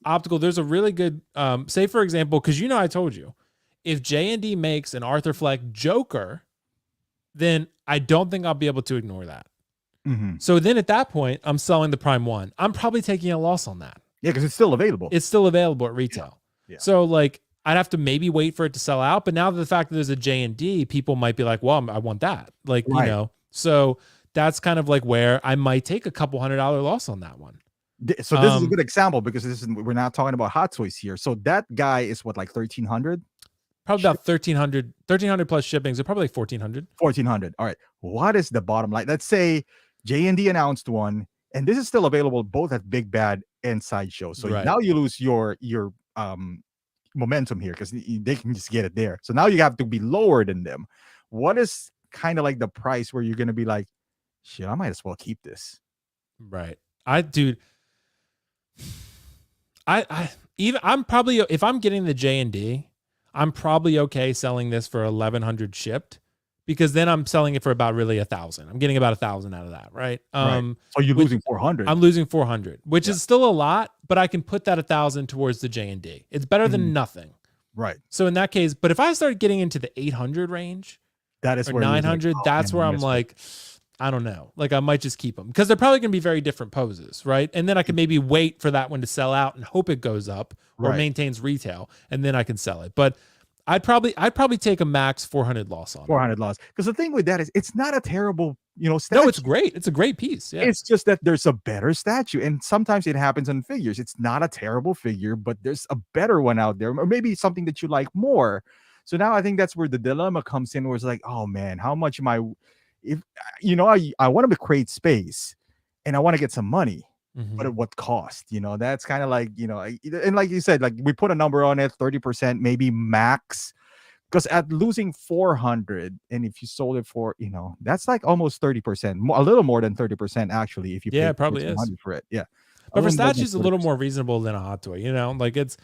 Optical, there's a really good, say for example, because I told you, if J&D makes an Arthur Fleck Joker, then I don't think I'll be able to ignore that. So then at that point, I'm selling the Prime 1. I'm probably taking a loss on that. Yeah, because it's still available. It's still available at retail. Yeah. So like I'd have to maybe wait for it to sell out. But now that the fact that there's a J&D, people might be like, well, I want that. Like, so that's kind of like where I might take a couple $100 loss on that one. So this is a good example, because we're not talking about Hot Toys here. So that guy is what, like 1,300? Probably about 1,300 plus shipping. So probably like 1,400. 1,400. All right. What is the bottom line? Let's say J&D announced one, and this is still available both at Big Bad and Sideshow. So Right. now you lose your momentum here because they can just get it there. So now you have to be lower than them. What is kind of like the price where you're going to be like, shit, I might as well keep this. Right. I'm probably, if I'm getting the J&D, I'm probably okay selling this for 1,100 shipped, because then I'm selling it for about really 1,000. I'm getting about 1,000 out of that, right? Right. So you're losing 400. I'm losing 400, which is still a lot, but I can put that 1,000 towards the J&D. It's better than nothing. Right. So in that case, but if I start getting into the 800 range, that is or where 900, like, that's where I'm like, I don't know. Like, I might just keep them because they're probably going to be very different poses, right? And then I can maybe wait for that one to sell out and hope it goes up or maintains retail, and then I can sell it. But I'd probably take a max 400 loss on 400 loss, because the thing with that is it's not a terrible, statue. No, it's great. It's a great piece. Yeah. It's just that there's a better statue, and sometimes it happens in figures. It's not a terrible figure, but there's a better one out there, or maybe something that you like more. So now I think that's where the dilemma comes in, where it's like, oh man, how much am I? If I want to create space, and I want to get some money. But at what cost? That's kind of like, and like you said, like we put a number on it, 30%, maybe max. Because at losing 400, and if you sold it for, that's like almost 30%, a little more than 30% actually. If you it probably is for it, yeah. But for statues, a little more reasonable than a hot toy, like it's.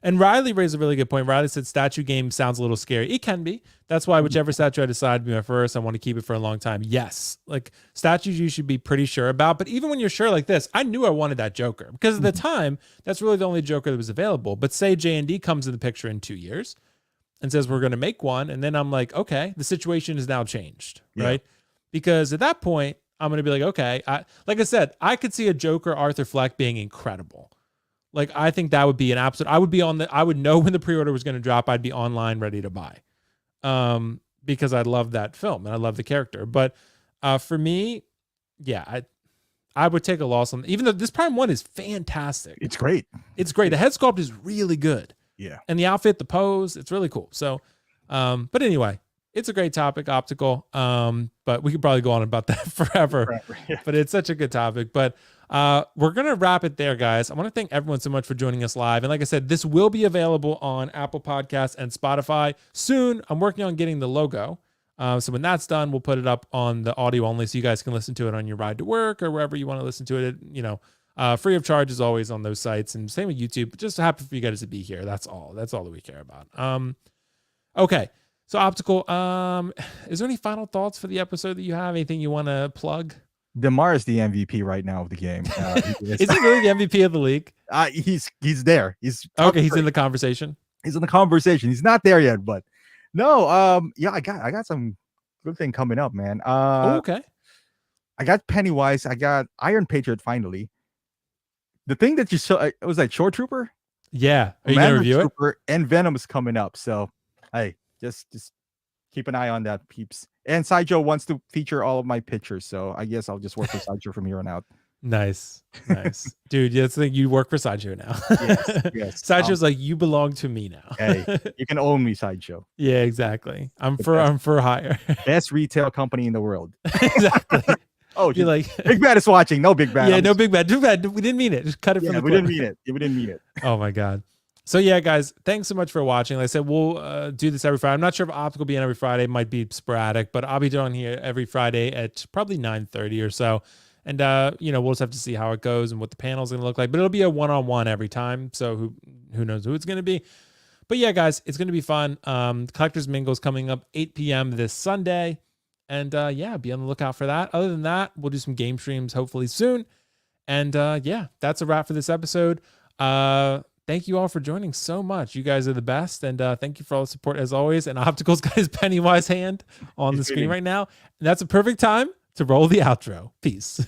And Riley raised a really good point. Riley said statue game sounds a little scary. It can be. That's why whichever statue I decide to be my first, I want to keep it for a long time. Yes, like statues you should be pretty sure about. But even when you're sure like this, I knew I wanted that Joker because at the time, that's really the only Joker that was available. But say J&D comes in the picture in 2 years and says we're going to make one, and then I'm like, okay, the situation has now changed, right? Because at that point, I'm going to be like, okay, like I said, I could see a Joker Arthur Fleck being incredible. Like, I think that would be an absolute, I would know when the pre-order was going to drop. I'd be online ready to buy. Because I love that film and I love the character. But for me, yeah, I would take a loss on, even though this Prime 1 is fantastic. It's great. It's great. The head sculpt is really good. Yeah. And the outfit, the pose, it's really cool. So, but anyway, it's a great topic, Optical. But we could probably go on about that forever. Yeah. But it's such a good topic. But we're going to wrap it there, guys. I want to thank everyone so much for joining us live. And like I said, this will be available on Apple Podcasts and Spotify soon. I'm working on getting the logo. So when that's done, we'll put it up on the audio only so you guys can listen to it on your ride to work or wherever you want to listen to it. Free of charge as always on those sites. And same with YouTube. Just happy for you guys to be here. That's all. That's all that we care about. Okay. So Optical, is there any final thoughts for the episode that you have? Anything you want to plug? DeMar is the MVP right now of the game. Is he really the MVP of the league? He's there. He's okay. He's in the conversation. He's in the conversation. He's not there yet, but no. Yeah, I got some good thing coming up, man. Okay. I got Pennywise. I got Iron Patriot finally. The thing that you saw, it was like Shore Trooper. Yeah. Are you gonna review it? And Venom is coming up. So hey, just keep an eye on that, peeps. And Sideshow wants to feature all of my pictures, so I guess I'll just work for Sideshow from here on out. Nice. Dude, that's the thing. You work for Sideshow now. Yes. Sideshow's like, you belong to me now. Hey, you can own me, Sideshow. Yeah, exactly. I'm for hire. Best retail company in the world. Exactly. Oh, you're like, Big Bad is watching. No Big Bad. Yeah, no Big Bad. Too bad. We didn't mean it. Just cut it from the we didn't mean it. We didn't mean it. Oh my God. So yeah, guys, thanks so much for watching. Like I said, we'll do this every Friday. I'm not sure if Optical will be in every Friday. It might be sporadic, but I'll be doing here every Friday at probably 9:30 or so. And we'll just have to see how it goes and what the panel's going to look like. But it'll be a one-on-one every time. So who knows who it's going to be. But yeah, guys, it's going to be fun. Collectors Mingle is coming up 8 p.m. this Sunday. And be on the lookout for that. Other than that, we'll do some game streams hopefully soon. And that's a wrap for this episode. Thank you all for joining so much. You guys are the best. And thank you for all the support as always. And Optical's got his Pennywise hand on the screen right now. And that's a perfect time to roll the outro. Peace.